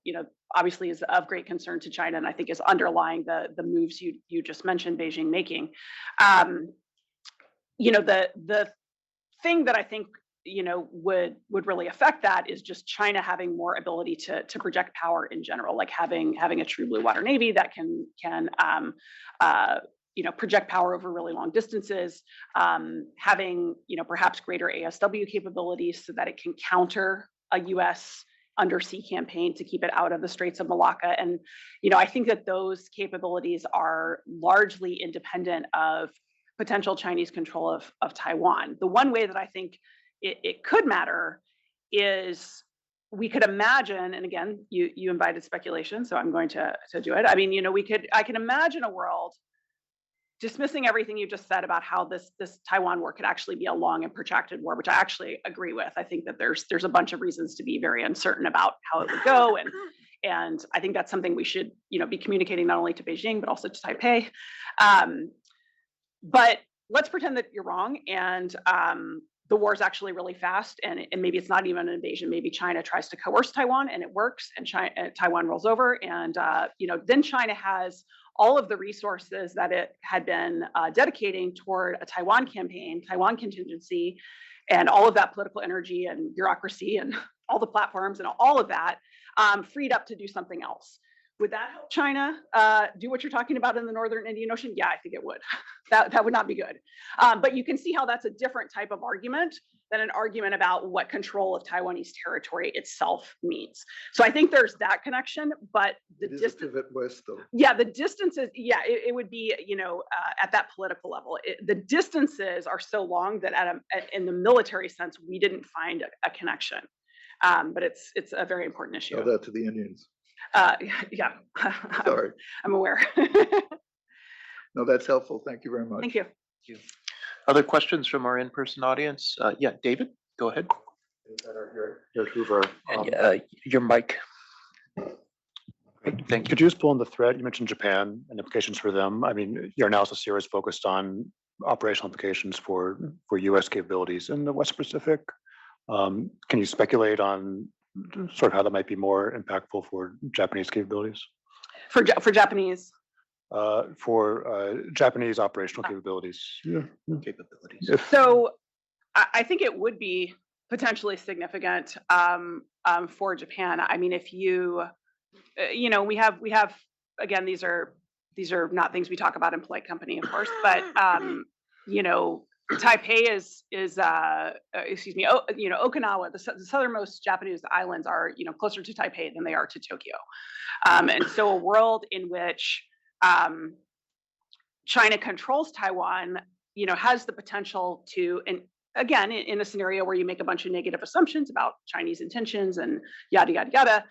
obviously is of great concern to China, and I think is underlying the moves you just mentioned Beijing making. The thing that I think would really affect that is just China having more ability to project power in general, like having a true blue water navy that can project power over really long distances, having perhaps greater ASW capabilities so that it can counter a U.S. undersea campaign to keep it out of the Straits of Malacca. And I think that those capabilities are largely independent of potential Chinese control of Taiwan. The one way that I think it could matter is we could imagine, and again, you invited speculation, so I'm going to do it. I mean, I can imagine a world, dismissing everything you just said about how this Taiwan war could actually be a long and protracted war, which I actually agree with. I think that there's a bunch of reasons to be very uncertain about how it would go, and I think that's something we should be communicating not only to Beijing but also to Taipei. But let's pretend that you're wrong, and the war is actually really fast, and maybe it's not even an invasion. Maybe China tries to coerce Taiwan, and it works, and Taiwan rolls over, and then China has all of the resources that it had been dedicating toward a Taiwan campaign, Taiwan contingency, and all of that political energy and bureaucracy and all the platforms and all of that freed up to do something else. Would that help China do what you're talking about in the Northern Indian Ocean? Yeah, I think it would. That would not be good. But you can see how that's a different type of argument than an argument about what control of Taiwanese territory itself means. So I think there's that connection, but the distance. West, though. Yeah, the distances. Yeah, it would be at that political level. The distances are so long that in the military sense, we didn't find a connection. But it's a very important issue. Tell that to the Indians. Yeah, Sorry. I'm aware. No, that's helpful. Thank you very much. Thank you. Thank you. Other questions from our in-person audience? Yeah, David, go ahead. Here, Hoover. And your mic. Great, thank you. Could you just pull in the thread? You mentioned Japan and implications for them. I mean, your analysis here is focused on operational implications for U.S. capabilities in the West Pacific. Can you speculate on sort of how that might be more impactful for Japanese capabilities? For Japanese? For Japanese operational capabilities. Yeah. Capabilities. So I think it would be potentially significant for Japan. I mean, if we have again, these are not things we talk about in polite company, of course, but Taipei is Okinawa, the southernmost Japanese islands are closer to Taipei than they are to Tokyo, and so a world in which China controls Taiwan, has the potential to, and again, in a scenario where you make a bunch of negative assumptions about Chinese intentions and yada yada yada,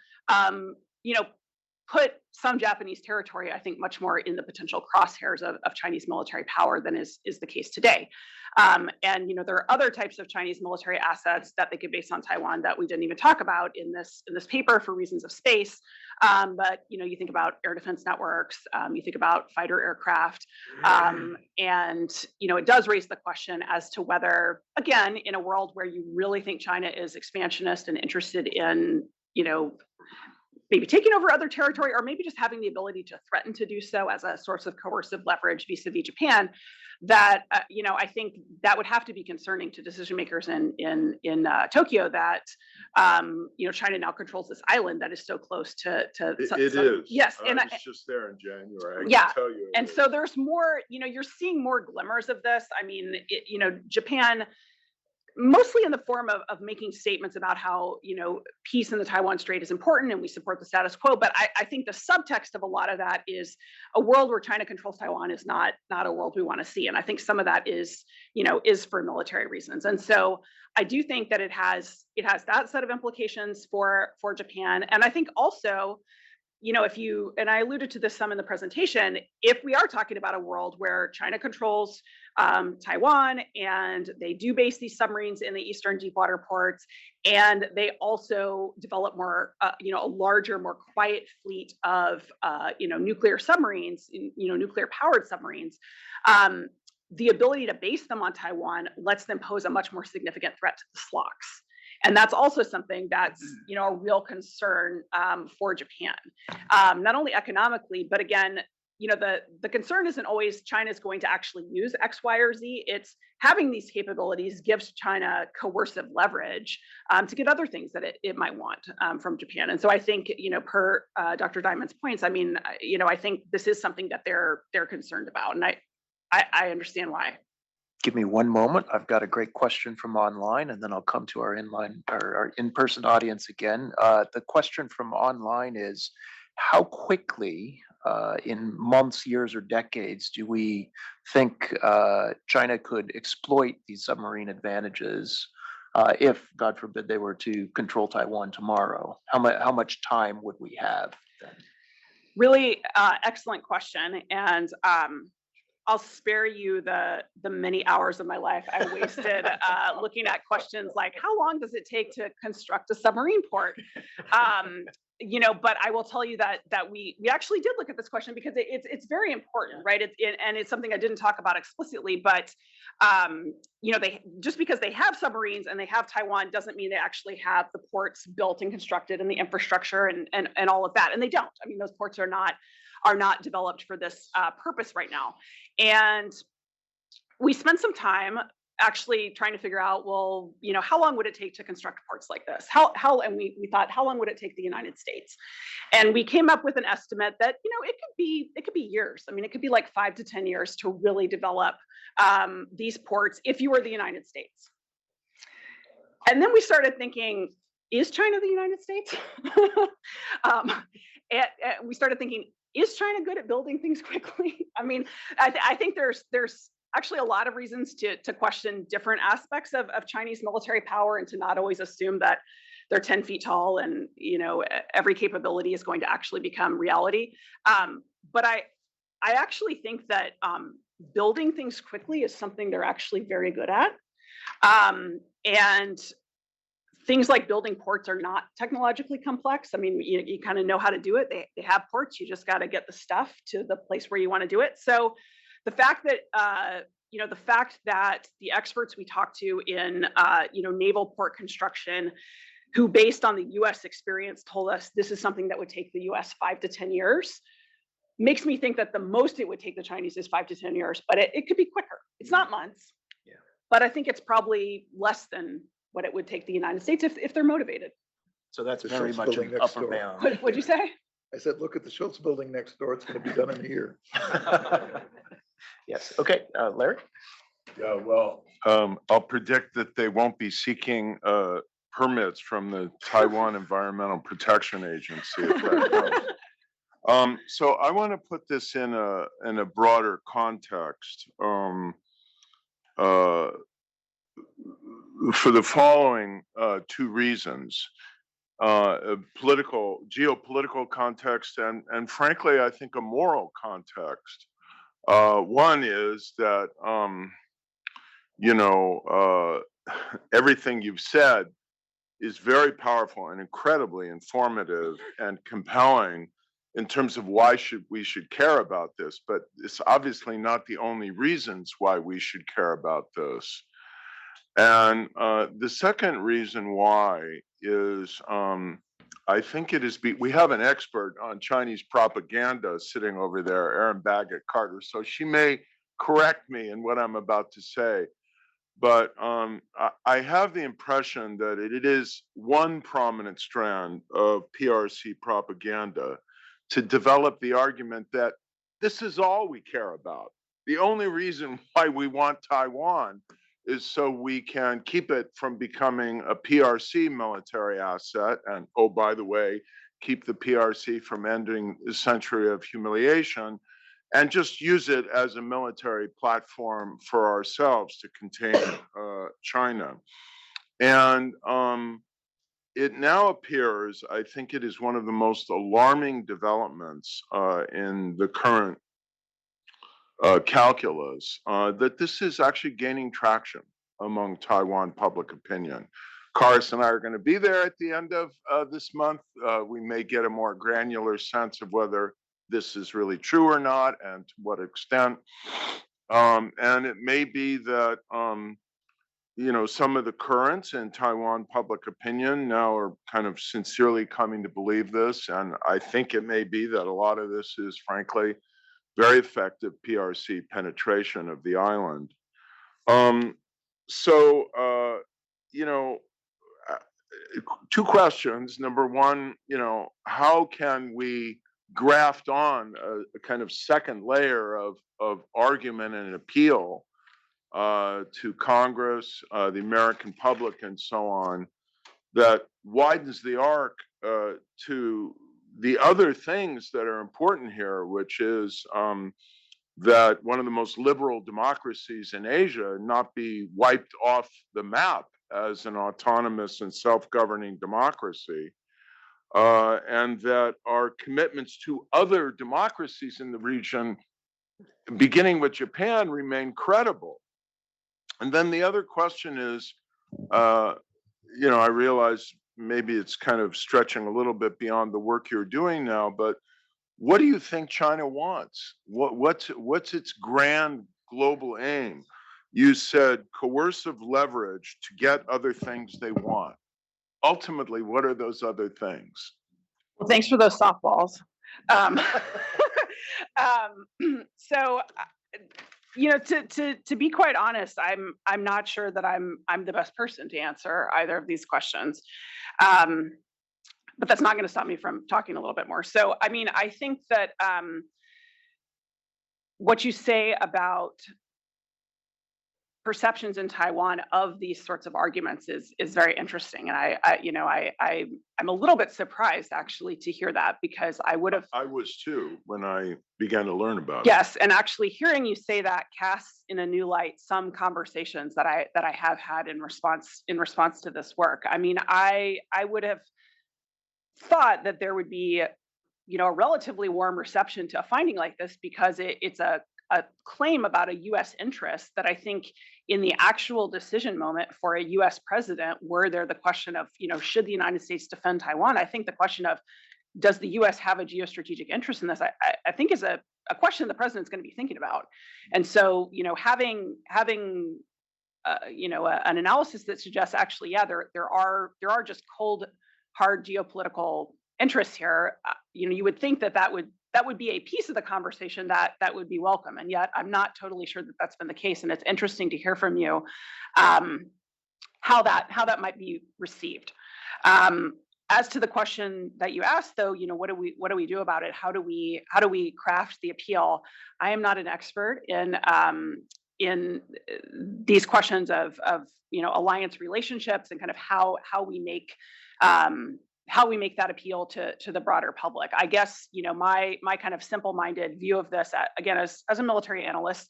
put some Japanese territory, I think, much more in the potential crosshairs of Chinese military power than is the case today. And there are other types of Chinese military assets that they could base on Taiwan that we didn't even talk about in this paper for reasons of space. But you think about air defense networks, you think about fighter aircraft, and it does raise the question as to whether, again, in a world where you really think China is expansionist and interested in maybe taking over other territory, or maybe just having the ability to threaten to do so as a source of coercive leverage vis-a-vis Japan, that I think that would have to be concerning to decision makers in Tokyo, that China now controls this island that is so close to. It is. Yes, and I was just there in January. Yeah, I can tell you. And so there's more. You're seeing more glimmers of this. I mean, Japan, mostly in the form of making statements about how peace in the Taiwan Strait is important and we support the status quo. But I think the subtext of a lot of that is a world where China controls Taiwan is not a world we want to see. And I think some of that is for military reasons. And so I do think that it has that set of implications for Japan. And I think also if you, and I alluded to this some in the presentation, if we are talking about a world where China controls Taiwan and they do base these submarines in the eastern deepwater ports, and they also develop more, a larger, more quiet fleet of, nuclear submarines, nuclear powered submarines, the ability to base them on Taiwan lets them pose a much more significant threat to the SLOCs. And that's also something that's, a real concern for Japan, not only economically, but again, the concern isn't always China's going to actually use X, Y, or Z. It's having these capabilities gives China coercive leverage to get other things that it might want from Japan. And so I think, per Dr. Diamond's points, I mean, I think this is something that they're concerned about, and I understand why. Give me one moment. I've got a great question from online, and then I'll come to our in-person audience again. The question from online is, how quickly, in months, years, or decades, do we think China could exploit these submarine advantages if, God forbid, they were to control Taiwan tomorrow? How much time would we have then? Really excellent question. And I'll spare you the many hours of my life I wasted looking at questions like, how long does it take to construct a submarine port? But I will tell you that we actually did look at this question because it's very important, right? And it's something I didn't talk about explicitly, but they just because they have submarines and they have Taiwan doesn't mean they actually have the ports built and constructed and the infrastructure and all of that. And they don't. I mean, those ports are not developed for this purpose right now. And we spent some time actually trying to figure out, well, how long would it take to construct ports like this? And we thought, how long would it take the United States? And we came up with an estimate that, it could be years. I mean, it could be like 5 to 10 years to really develop these ports if you were the United States. And then we started thinking, is China the United States? And we started thinking, is China good at building things quickly? I mean, I think there's actually a lot of reasons to question different aspects of Chinese military power and to not always assume that they're 10 feet tall and, every capability is going to actually become reality. But I actually think that building things quickly is something they're actually very good at. And things like building ports are not technologically complex. I mean, you kind of know how to do it. They have ports. You just got to get the stuff to the place where you want to do it. So the fact that the experts we talked to in naval port construction, who based on the U.S. experience told us this is something that would take the U.S. 5 to 10 years, makes me think that the most it would take the Chinese is 5 to 10 years, but it could be quicker. It's not months. Yeah. But I think it's probably less than what it would take the United States if they're motivated. So that's very much an upper bound. What'd you say? I said, look at the Schultz building next door. It's going to be done in a year. Yes. Okay, Larry? Yeah, well, I'll predict that they won't be seeking permits from the Taiwan Environmental Protection Agency. If that goes. So I want to put this in a broader context. For the following two reasons: geopolitical context, and frankly, I think a moral context. One is that everything you've said is very powerful and incredibly informative and compelling in terms of why we should care about this, but it's obviously not the only reasons why we should care about this. And the second reason why is I think it is, we have an expert on Chinese propaganda sitting over there, Erin Baggett Carter, so she may correct me in what I'm about to say. But I have the impression that it is one prominent strand of PRC propaganda to develop the argument that this is all we care about. The only reason why we want Taiwan is so we can keep it from becoming a PRC military asset. And oh, by the way, keep the PRC from ending a century of humiliation, and just use it as a military platform for ourselves to contain China. And it now appears, I think it is one of the most alarming developments in the current calculus, that this is actually gaining traction among Taiwan public opinion. Karis and I are going to be there at the end of this month. We may get a more granular sense of whether this is really true or not and to what extent. And it may be that some of the currents in Taiwan public opinion now are kind of sincerely coming to believe this. And I think it may be that a lot of this is, frankly, very effective PRC penetration of the island. Two questions. Number one, how can we graft on a kind of second layer of argument and appeal to Congress, the American public, and so on, that widens the arc to the other things that are important here, which is that one of the most liberal democracies in Asia not be wiped off the map as an autonomous and self-governing democracy, and that our commitments to other democracies in the region, beginning with Japan, remain credible. And then the other question is, I realize maybe it's kind of stretching a little bit beyond the work you're doing now, but what do you think China wants? What's its grand global aim? You said coercive leverage to get other things they want. Ultimately, what are those other things? Well, thanks for those softballs. So, to be quite honest, I'm not sure that I'm the best person to answer either of these questions. But that's not going to stop me from talking a little bit more. So, I mean, I think that what you say about perceptions in Taiwan of these sorts of arguments is very interesting, and I'm a little bit surprised actually to hear that, because I was too when I began to learn about it. Yes, and actually hearing you say that casts in a new light some conversations that I have had in response to this work. I mean, I would have thought that there would be a relatively warm reception to a finding like this, because it's a claim about a U.S. interest that I think in the actual decision moment for a U.S. president, were there the question of, should the United States defend Taiwan? I think the question of, does the U.S. have a geostrategic interest in this, I think is a question the president's going to be thinking about. And so, having an analysis that suggests actually, yeah, there are just cold, hard geopolitical interests here, you would think that would be a piece of the conversation that would be welcome. And yet I'm not totally sure that that's been the case. And it's interesting to hear from you how that might be received. As to the question that you asked, though, what do we do about it? How do we craft the appeal? I am not an expert in these questions of alliance relationships and kind of how we make that appeal to the broader public. I guess, my kind of simple-minded view of this, again, as a military analyst,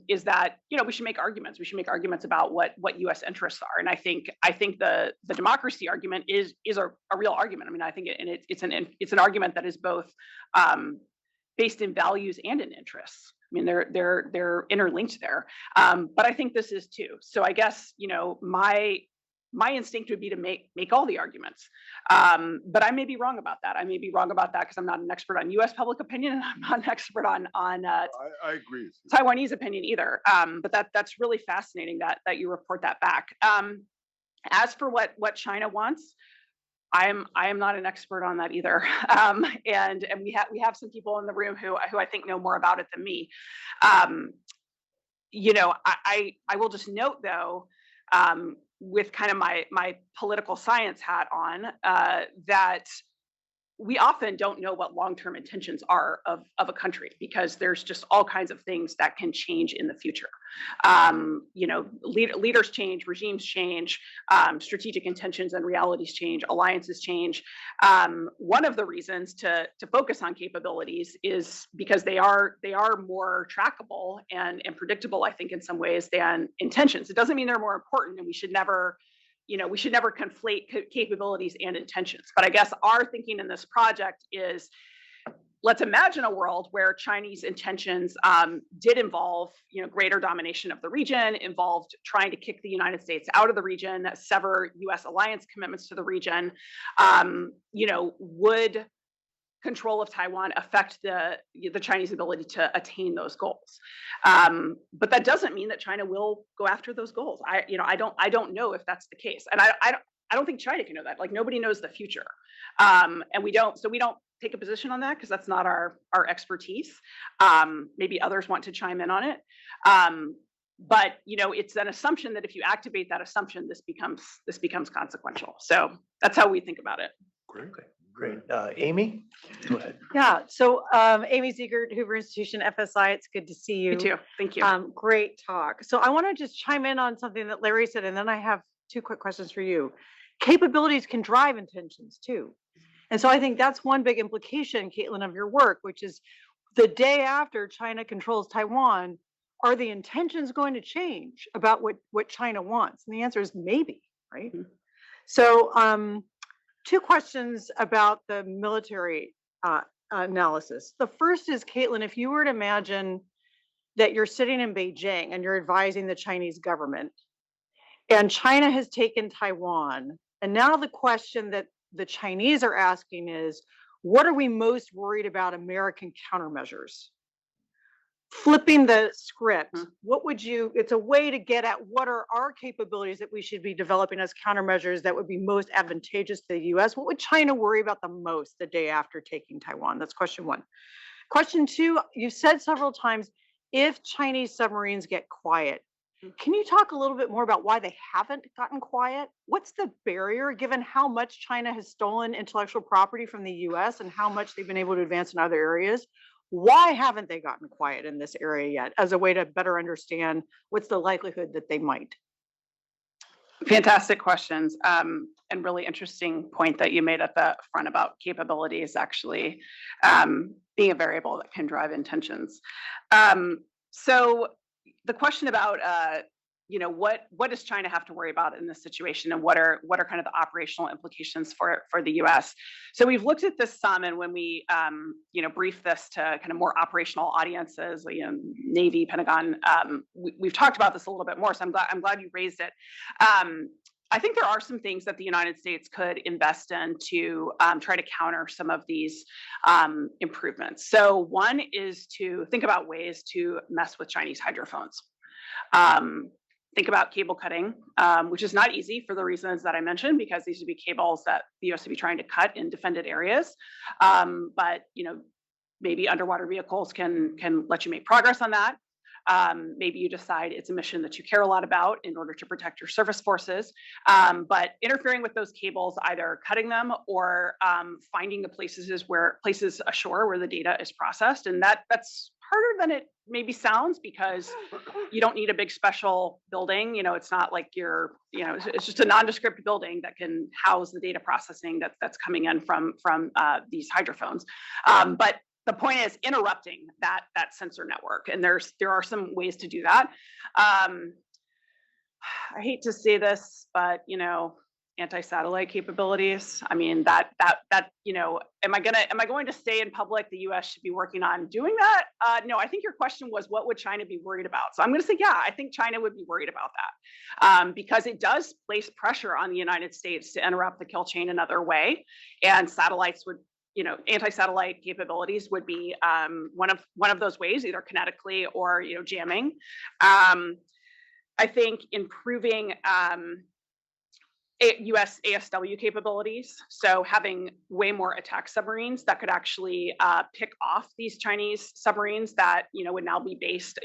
is that, we should make arguments. We should make arguments about what U.S. interests are. And I think the democracy argument is a real argument. I mean, I think it's an argument that is both based in values and in interests. I mean, they're interlinked there. But I think this is too. So I guess, my instinct would be to make all the arguments. But I may be wrong about that. I may be wrong about that because I'm not an expert on U.S. public opinion, and I'm not an expert on I agree with you. Taiwanese opinion either. But that's really fascinating that you report that back. As for what China wants, I am not an expert on that either. And we have some people in the room who I think know more about it than me. I will just note, though, with kind of my political science hat on, that we often don't know what long-term intentions are of a country, because there's just all kinds of things that can change in the future. Leaders change, regimes change, strategic intentions and realities change, alliances change. One of the reasons to focus on capabilities is because they are more trackable and predictable, I think, in some ways, than intentions. It doesn't mean they're more important, and we should never we should never conflate capabilities and intentions. But I guess our thinking in this project is, let's imagine a world where Chinese intentions did involve, greater domination of the region, involved trying to kick the United States out of the region, sever U.S. alliance commitments to the region. Would control of Taiwan affect the Chinese ability to attain those goals? But that doesn't mean that China will go after those goals. I don't know if that's the case, and I don't think China can know that. Like, nobody knows the future, and we don't take a position on that because that's not our expertise. Maybe others want to chime in on it. But it's an assumption that if you activate that assumption, this becomes consequential. So that's how we think about it. Great. Amy, go ahead. Yeah. So Amy Ziegert, Hoover Institution, FSI. It's good to see you. You too. Thank you. Great talk. So I want to just chime in on something that Larry said, and then I have two quick questions for you. Capabilities can drive intentions too. And so I think that's one big implication, Caitlin, of your work, which is the day after China controls Taiwan, are the intentions going to change about what China wants? And the answer is maybe, right? Mm-hmm. So two questions about the military analysis. The first is, Caitlin, if you were to imagine that you're sitting in Beijing and you're advising the Chinese government, and China has taken Taiwan, and now the question that the Chinese are asking is, what are we most worried about American countermeasures? Flipping the script, what would you, it's a way to get at what are our capabilities that we should be developing as countermeasures that would be most advantageous to the US? What would China worry about the most the day after taking Taiwan? That's question one. Question two, you said several times, if Chinese submarines get quiet, can you talk a little bit more about why they haven't gotten quiet? What's the barrier, given how much China has stolen intellectual property from the US and how much they've been able to advance in other areas? Why haven't they gotten quiet in this area yet, as a way to better understand what's the likelihood that they might? Fantastic questions, and really interesting point that you made at the front about capabilities actually being a variable that can drive intentions. So the question about what does China have to worry about in this situation, and what are kind of the operational implications for the U.S. So we've looked at this some, and when we brief this to kind of more operational audiences, Navy, Pentagon, we've talked about this a little bit more. So I'm glad you raised it. I think there are some things that the United States could invest in to try to counter some of these improvements. So one is to think about ways to mess with Chinese hydrophones. Think about cable cutting, which is not easy for the reasons that I mentioned, because these would be cables that the US would be trying to cut in defended areas. But maybe underwater vehicles can let you make progress on that. Maybe you decide it's a mission that you care a lot about in order to protect your surface forces. But interfering with those cables, either cutting them or finding the places ashore where the data is processed, and that's harder than it maybe sounds, because you don't need a big special building. It's not like it's just a nondescript building that can house the data processing that's coming in from these hydrophones. But the point is interrupting that sensor network, and there are some ways to do that. I hate to say this, but anti-satellite capabilities. I mean, am I going to say in public the U.S. should be working on doing that? No, I think your question was, what would China be worried about? So I'm going to say, yeah, I think China would be worried about that, because it does place pressure on the United States to interrupt the kill chain another way, and satellites would. Anti-satellite capabilities would be one of those ways, either kinetically or jamming. I think improving US ASW capabilities, so having way more attack submarines that could actually pick off these Chinese submarines that would now be based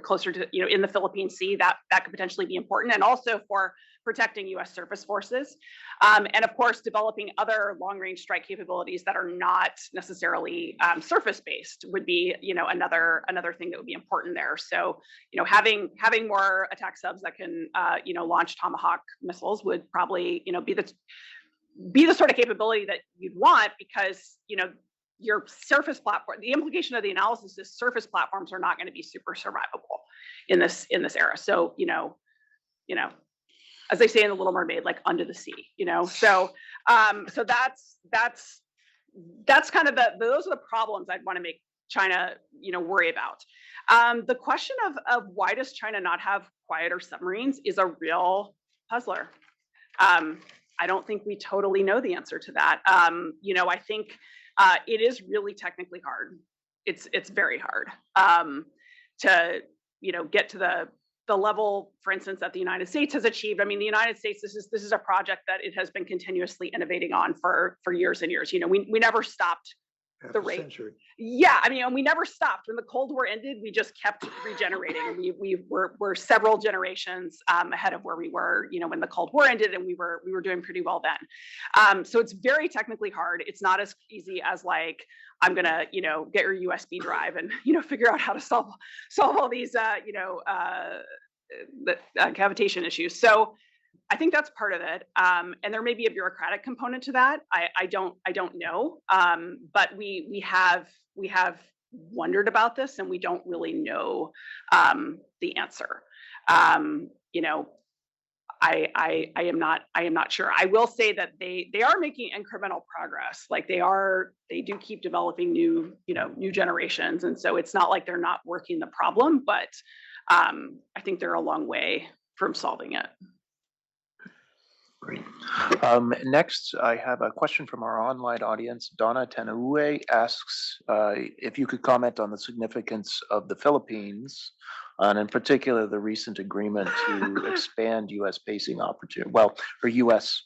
closer to in the Philippine Sea, that could potentially be important, and also for protecting US surface forces, and of course developing other long-range strike capabilities that are not necessarily surface-based would be another thing that would be important there. So having more attack subs that can launch Tomahawk missiles would probably be the sort of capability that you'd want, because your surface platform, the implication of the analysis is surface platforms are not going to be super survivable in this era. So as they say in The Little Mermaid, like under the sea, you know? So that's kind of those are the problems I'd want to make China, you know, worry about. The question of why does China not have quieter submarines is a real puzzler. I don't think we totally know the answer to that. You know, I think it is really technically hard. It's very hard to, you know, get to the level, for instance, that the United States has achieved. I mean, the United States, this is a project that it has been continuously innovating on for years and years. You know, we never stopped the rate. Century. Yeah, I mean, and we never stopped. When the Cold War ended, we just kept regenerating. We're several generations ahead of where we were, you know, when the Cold War ended, and we were doing pretty well then. So it's very technically hard. It's not as easy as like, I'm gonna, you know, get your USB drive and, you know, figure out how to solve all these, you know, the cavitation issues. So I think that's part of it. And there may be a bureaucratic component to that. I don't know. But we have wondered about this, and we don't really know the answer. You know, I am not sure. I will say that they are making incremental progress. Like they do keep developing new generations, and so it's not like they're not working the problem, but I think they're a long way from solving it. Great. Next, I have a question from our online audience. Donna Tenaue asks if you could comment on the significance of the Philippines, and in particular, the recent agreement to expand U.S. basing opportunity, or U.S.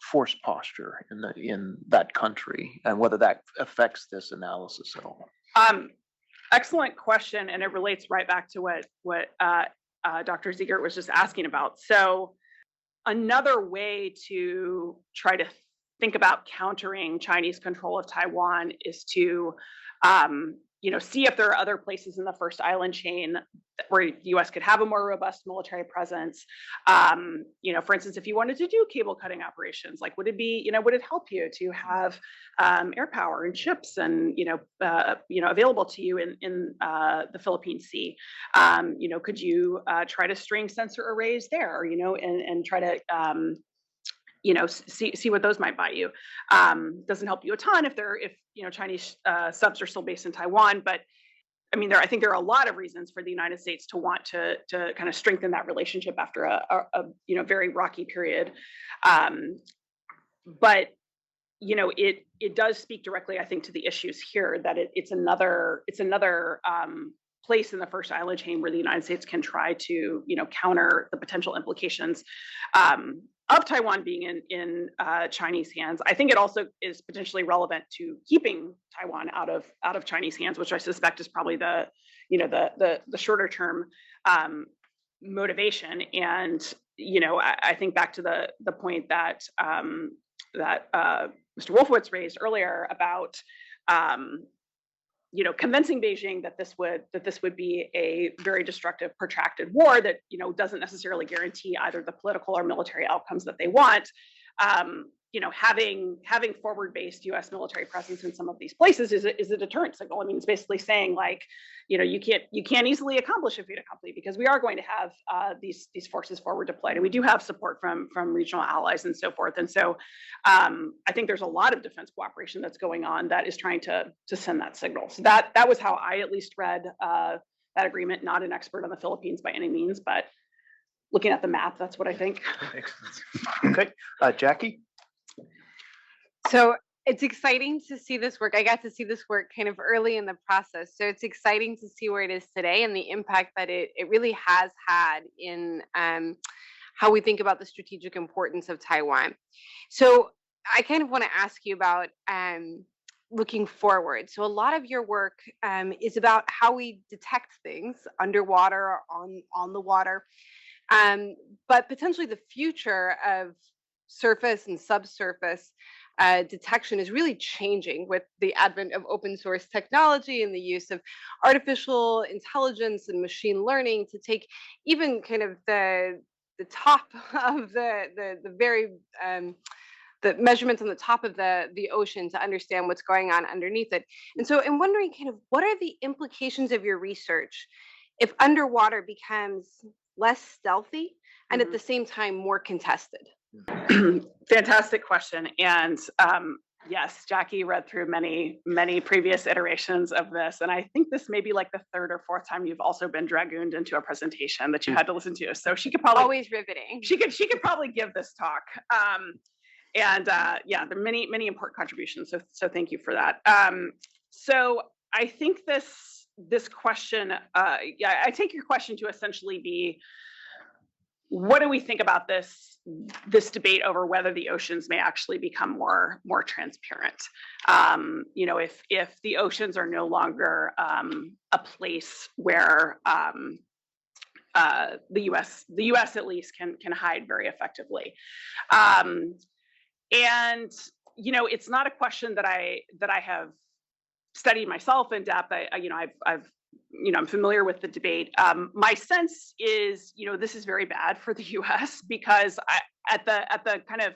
force posture in that country, and whether that affects this analysis at all. Excellent question, and it relates right back to what Dr. Ziegert was just asking about. So another way to try to think about countering Chinese control of Taiwan is to, you know, see if there are other places in the first island chain where the U.S. could have a more robust military presence. You know, for instance, if you wanted to do cable cutting operations, like would it help you to have air power and ships and available to you in the Philippine Sea? You know, could you try to string sensor arrays there? You know, and try to see what those might buy you. Doesn't help you a ton if Chinese subs are still based in Taiwan, but I mean, I think there are a lot of reasons for the United States to want to kind of strengthen that relationship after a very rocky period. But you know, it does speak directly, I think, to the issues here, that it's another place in the first island chain where the United States can try to counter the potential implications of Taiwan being in Chinese hands. I think it also is potentially relevant to keeping Taiwan out of Chinese hands, which I suspect is probably the shorter term motivation. And I think back to the point that Mr. Wolfowitz raised earlier about convincing Beijing that this would be a very destructive, protracted war that doesn't necessarily guarantee either the political or military outcomes that they want. Having forward-based U.S. military presence in some of these places is a deterrent signal. I mean, it's basically saying, like, you can't easily accomplish a fait accompli, because we are going to have these forces forward deployed, and we do have support from regional allies and so forth. And so I think there's a lot of defense cooperation that's going on that is trying to send that signal. So that was how I at least read that agreement. Not an expert on the Philippines by any means, but looking at the map, that's what I think. Okay, Jackie. So it's exciting to see this work. I got to see this work kind of early in the process. So it's exciting to see where it is today and the impact that it really has had in how we think about the strategic importance of Taiwan. So I kind of want to ask you about looking forward. So a lot of your work is about how we detect things underwater or on the water, but potentially the future of surface and subsurface detection is really changing with the advent of open source technology and the use of artificial intelligence and machine learning to take even kind of the top of the very the measurements on the top of the ocean to understand what's going on underneath it. And so I'm wondering kind of what are the implications of your research if underwater becomes less stealthy, and at the same time more contested? Fantastic question. And yes, Jackie read through many, many previous iterations of this. And I think this may be like the third or fourth time you've also been dragooned into a presentation that you had to listen to. So she could probably Always riveting. she could probably give this talk. Yeah, there are many, many important contributions. So thank you for that. So I think this question, yeah, I take your question to essentially be, what do we think about this debate over whether the oceans may actually become more transparent? You know, if the oceans are no longer a place where the U.S. at least can hide very effectively, and you know, it's not a question that I have studied myself in depth. I've you know, I'm familiar with the debate. My sense is, you know, this is very bad for the U.S. because at the kind of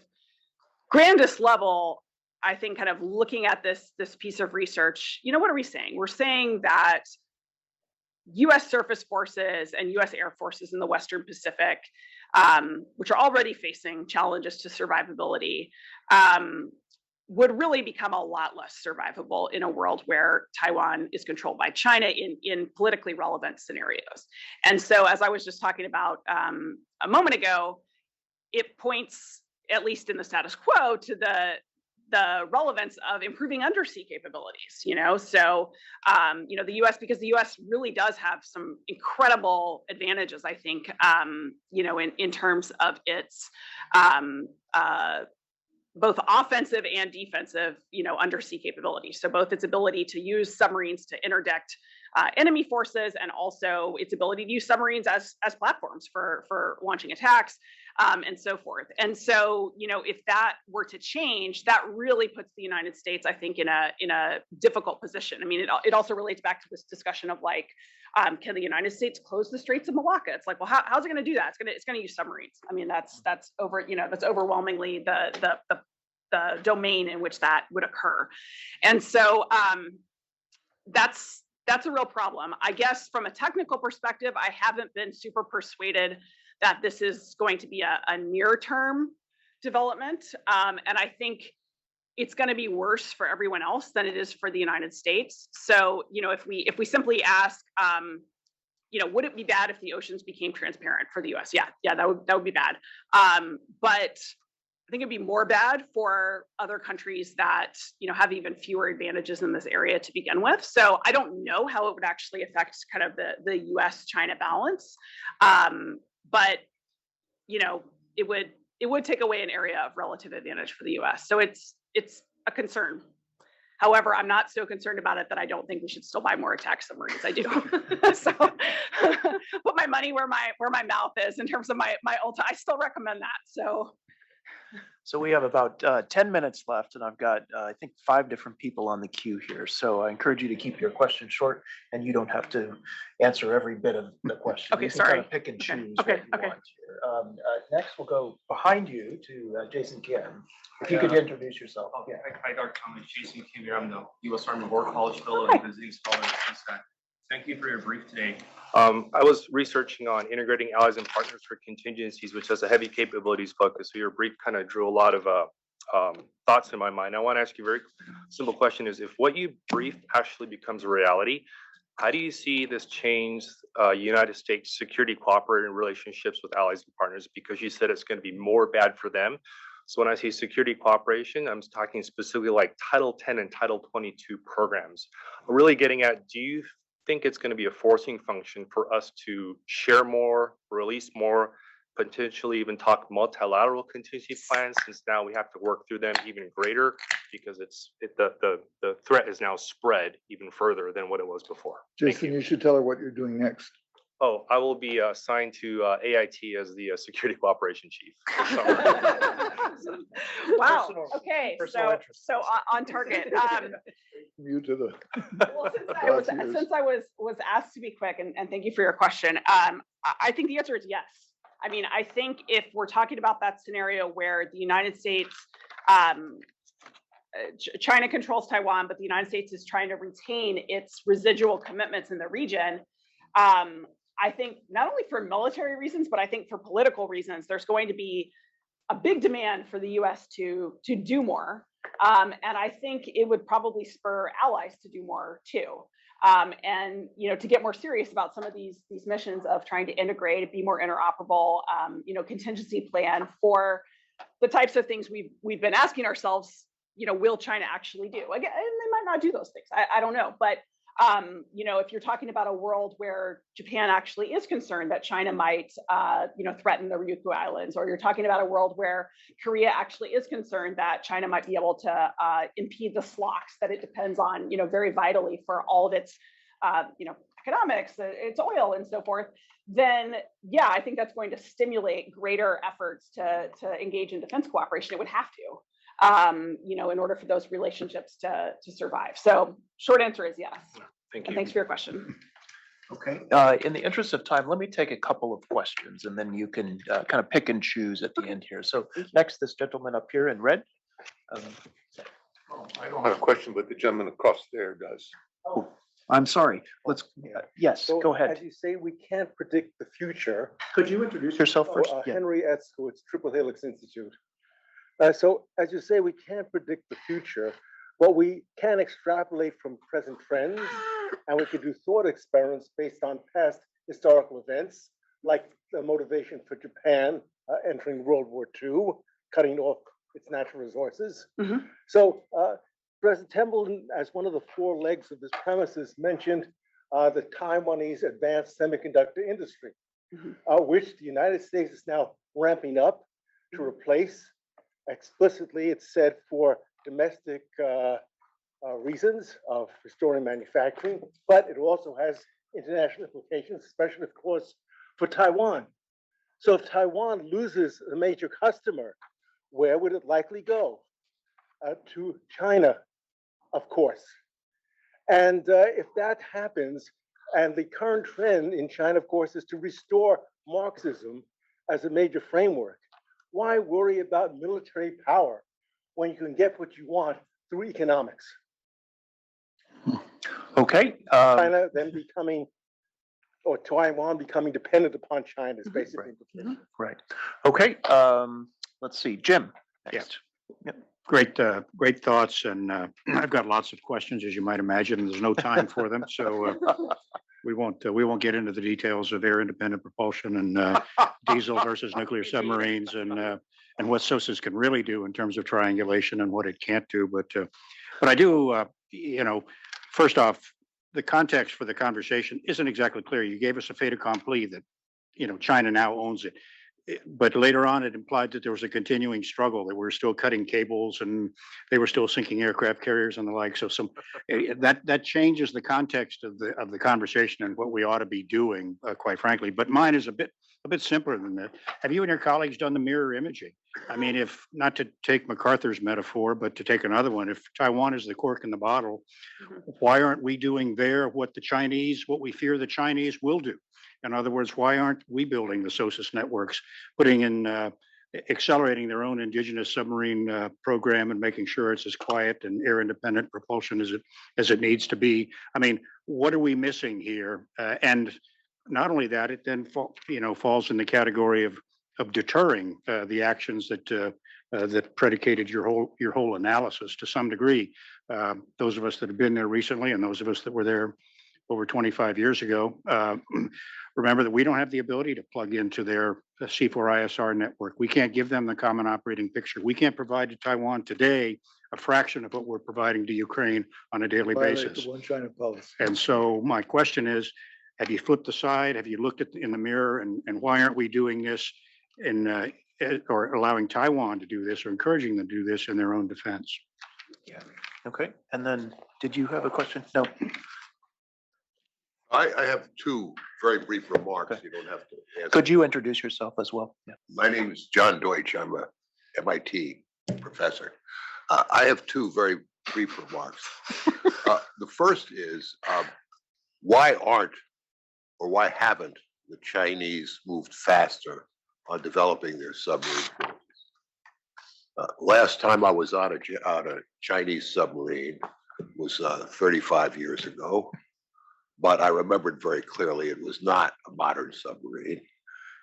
grandest level, I think kind of looking at this piece of research, you know, what are we saying? We're saying that U.S. surface forces and U.S. air forces in the Western Pacific, which are already facing challenges to survivability, would really become a lot less survivable in a world where Taiwan is controlled by China in politically relevant scenarios. And so, as I was just talking about a moment ago, it points, at least in the status quo, to the relevance of improving undersea capabilities. You know, so you know, the U.S., because the U.S. really does have some incredible advantages, I think, you know, in terms of its both offensive and defensive, you know, undersea capabilities. So both its ability to use submarines to interdict enemy forces, and also its ability to use submarines as platforms for launching attacks, and so forth. And so, you know, if that were to change, that really puts the United States, I think, in a difficult position. I mean, it also relates back to this discussion of like, can the United States close the Straits of Malacca? It's like, well, how's it going to do that? It's going to use submarines. I mean, that's overwhelmingly the domain in which that would occur. And so that's a real problem. I guess from a technical perspective, I haven't been super persuaded that this is going to be a near-term development. And I think it's going to be worse for everyone else than it is for the United States. So, you know, if we simply ask, you know, would it be bad if the oceans became transparent for the U.S.? Yeah, that would be bad. But I think it'd be more bad for other countries that, you know, have even fewer advantages in this area to begin with. So I don't know how it would actually affect kind of the U.S.-China balance. But, you know, it would take away an area of relative advantage for the U.S. So it's a concern. However, I'm not so concerned about it that I don't think we should still buy more attack submarines. I do. So put my money where my mouth is in terms of my ulta. I still recommend that. So we have about 10 minutes left, and I've got, I think, 5 different people on the queue here. So I encourage you to keep your questions short, and you don't have to answer every bit of the question. Okay, you can sorry. kind of pick and choose what you want here. Next, we'll go behind you to Jason Kim. If you could introduce yourself. Okay. Hi, Dr. Talmadge. Jason Kim here. I'm the U.S. Army War College Fellow and visiting scholar at CSAC. Thank you for your brief today. I was researching on integrating allies and partners for contingencies, which has a heavy capabilities focus. So your brief kind of drew a lot of thoughts in my mind. I want to ask you a very simple question: is if what you briefed actually becomes a reality, how do you see this change United States security cooperating relationships with allies and partners? Because you said it's going to be more bad for them. So when I say security cooperation, I'm talking specifically like Title 10 and Title 22 programs. I'm really getting at, do you think it's going to be a forcing function for us to share more, release more, potentially even talk multilateral contingency plans, since now we have to work through them even greater because the threat is now spread even further than what it was before? Jason, you should tell her what you're doing next. Oh, I will be assigned to AIT as the security cooperation chief. Wow. Okay. So on target. You to the. Well, since I was asked to be quick, and thank you for your question. I think the answer is yes. I mean, I think if we're talking about that scenario where the United States, China controls Taiwan, but the United States is trying to retain its residual commitments in the region, I think not only for military reasons, but I think for political reasons, there's going to be a big demand for the US to do more. And I think it would probably spur allies to do more too. And to get more serious about some of these missions of trying to integrate, be more interoperable, contingency plan for the types of things we've been asking ourselves, will China actually do? Again, and they might not do those things. I don't know. But if you're talking about a world where Japan actually is concerned that China might, threaten the Ryukyu Islands, or you're talking about a world where Korea actually is concerned that China might be able to impede the flocks that it depends on, very vitally for all of its, economics, its oil, and so forth, then yeah, I think that's going to stimulate greater efforts to engage in defense cooperation. It would have to. In order for those relationships to survive. So short answer is yes. Thank And you. thanks for your question. Okay. In the interest of time, let me take a couple of questions and then you can kind of pick and choose at the end here. So next, this gentleman up here in red. I don't have a question, but the gentleman across there does. Oh, I'm sorry. Let's, yes, So, go ahead. As you say, we can't predict the future. Could you introduce yourself first? Yeah. Henry Etzkowitz, Triple Helix Institute. So as you say, we can't predict the future, but we can extrapolate from present trends, and we can do thought experiments based on past historical events, like the motivation for Japan entering World War II, cutting off its natural resources. Mhm. So President Templeton, as one of the four legs of this premises, mentioned the Taiwanese advanced semiconductor industry, which the United States is now ramping up to replace. Explicitly, it's said for domestic reasons of restoring manufacturing, but it also has international implications, especially, of course, for Taiwan. So if Taiwan loses a major customer, where would it likely go? To China, of course. And if that happens, and the current trend in China, of course, is to restore Marxism as a major framework, why worry about military power when you can get what you want through economics? Okay. China then becoming, or Taiwan becoming dependent upon China is basically the implication. Right. Okay. Let's see. Jim. Next. Great thoughts, and I've got lots of questions, as you might imagine, and there's no time for them, so we won't get into the details of air-independent propulsion and diesel versus nuclear submarines, and what SOSUS can really do in terms of triangulation and what it can't do. But I do, first off, the context for the conversation isn't exactly clear. You gave us a fait accompli that China now owns it. But later on, it implied that there was a continuing struggle, that we're still cutting cables and they were still sinking aircraft carriers and the like. So that changes the context of the conversation and what we ought to be doing, quite frankly. But mine is a bit simpler than that. Have you and your colleagues done the mirror imaging? I mean, if not to take MacArthur's metaphor, but to take another one, if Taiwan is the cork in the bottle, why aren't we doing there what we fear the Chinese will do? In other words, why aren't we building the SOSUS networks, putting in, accelerating their own indigenous submarine program and making sure it's as quiet and air independent propulsion as it needs to be? I mean, what are we missing here? And not only that, it then falls in the category of deterring the actions that predicated your whole analysis to some degree. Those of us that have been there recently, and those of us that were there over 25 years ago, remember that we don't have the ability to plug into their C4ISR network. We can't give them the common operating picture. We can't provide to Taiwan today a fraction of what we're providing to Ukraine on a daily basis. The one China policy. And so my question is, have you flipped the side? Have you looked in the mirror? And why aren't we doing this or allowing Taiwan to do this or encouraging them to do this in their own defense? Yeah. Okay. And then, did you have a question? No. I have two very brief remarks. Okay. You don't have to answer. Could you introduce yourself as well? Yeah. My name is John Deutsch. I'm a MIT professor. I have two very brief remarks. The first is why haven't the Chinese moved faster on developing their submarine abilities? Last time I was on a Chinese submarine was 35 years ago. but I remembered very clearly it was not a modern submarine.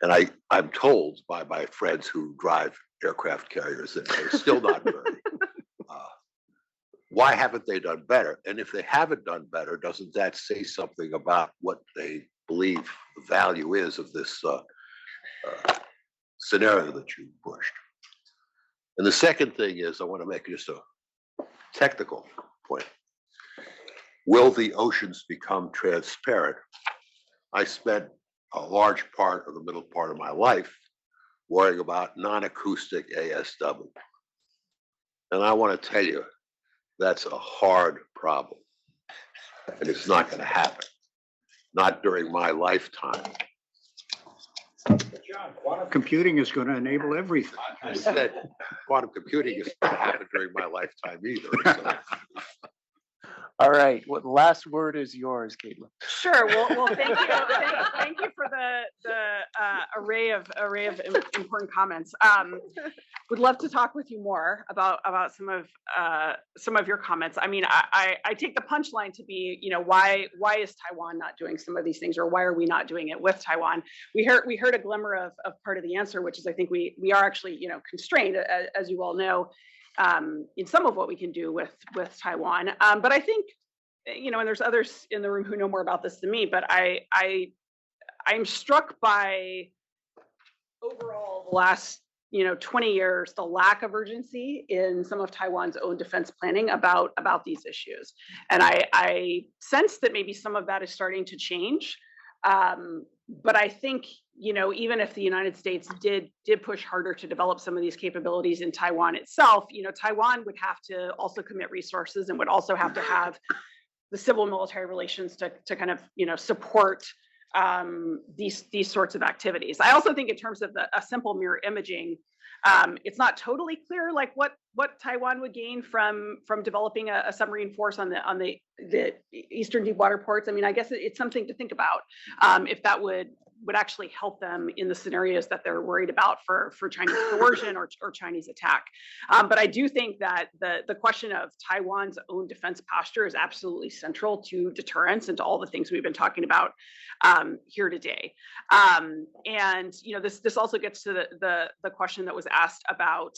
And I'm told by my friends who drive aircraft carriers that they're still not very. Why haven't they done better? And if they haven't done better, doesn't that say something about what they believe the value is of this scenario that you pushed? And the second thing is, I want to make just a technical point. Will the oceans become transparent? I spent a large part of the middle part of my life worrying about non-acoustic ASW. And I want to tell you, that's a hard problem. And it's not going to happen. Not during my lifetime. John, quantum computing is going to enable everything. I said quantum computing is not going to happen during my lifetime either. So. All right, well, the last word is yours, Caitlin. Sure. Well, thank you. Thank you for the array of important comments. Would love to talk with you more about some of your comments. I mean, I take the punchline to be, why is Taiwan not doing some of these things, or why are we not doing it with Taiwan? We heard a glimmer of part of the answer, which is I think we are actually constrained, as you all know, in some of what we can do with Taiwan. But I think, and there's others in the room who know more about this than me, but I'm struck by overall the last 20 years, the lack of urgency in some of Taiwan's own defense planning about these issues. And I sense that maybe some of that is starting to change. But I think, even if the United States did push harder to develop some of these capabilities in Taiwan itself, Taiwan would have to also commit resources and would also have to have the civil military relations to kind of, support these sorts of activities. I also think in terms of a simple mirror imaging, it's not totally clear like what Taiwan would gain from developing a submarine force on the eastern deep water ports. I mean, I guess it's something to think about if that would actually help them in the scenarios that they're worried about for Chinese coercion or Chinese attack. But I do think that the question of Taiwan's own defense posture is absolutely central to deterrence and to all the things we've been talking about here today. And this also gets to the question that was asked about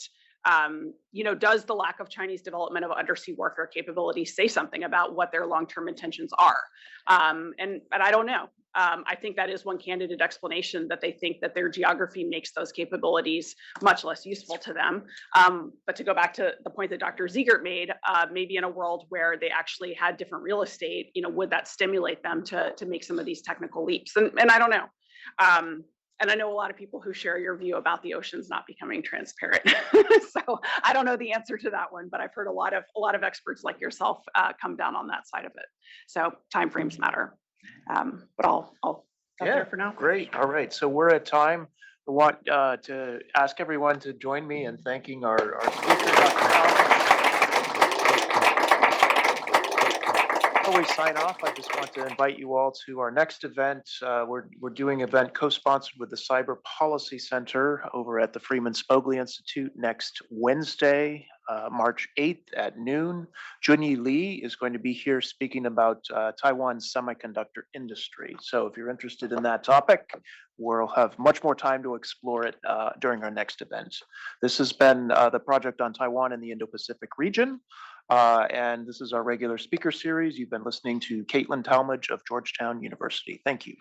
does the lack of Chinese development of undersea warfare capabilities say something about what their long-term intentions are? And I don't know. I think that is one candidate explanation, that they think that their geography makes those capabilities much less useful to them. But to go back to the point that Dr. Ziegert made, maybe in a world where they actually had different real estate, would that stimulate them to make some of these technical leaps? And I don't know. And I know a lot of people who share your view about the oceans not becoming transparent. So I don't know the answer to that one, but I've heard a lot of experts like yourself come down on that side of it. So timeframes matter. But I'll stop there for now. Great. All right. So we're at time. I want to ask everyone to join me in thanking our speaker, Dr. Talmadge. Before we sign off, I just want to invite you all to our next event. We're doing an event co-sponsored with the Cyber Policy Center over at the Freeman Spogli Institute next Wednesday, March 8th at noon. Junyi Lee is going to be here speaking about Taiwan's semiconductor industry. So if you're interested in that topic, we'll have much more time to explore it during our next event. This has been the Project on Taiwan in the Indo-Pacific region. And this is our regular speaker series. You've been listening to Caitlin Talmadge of Georgetown University. Thank you.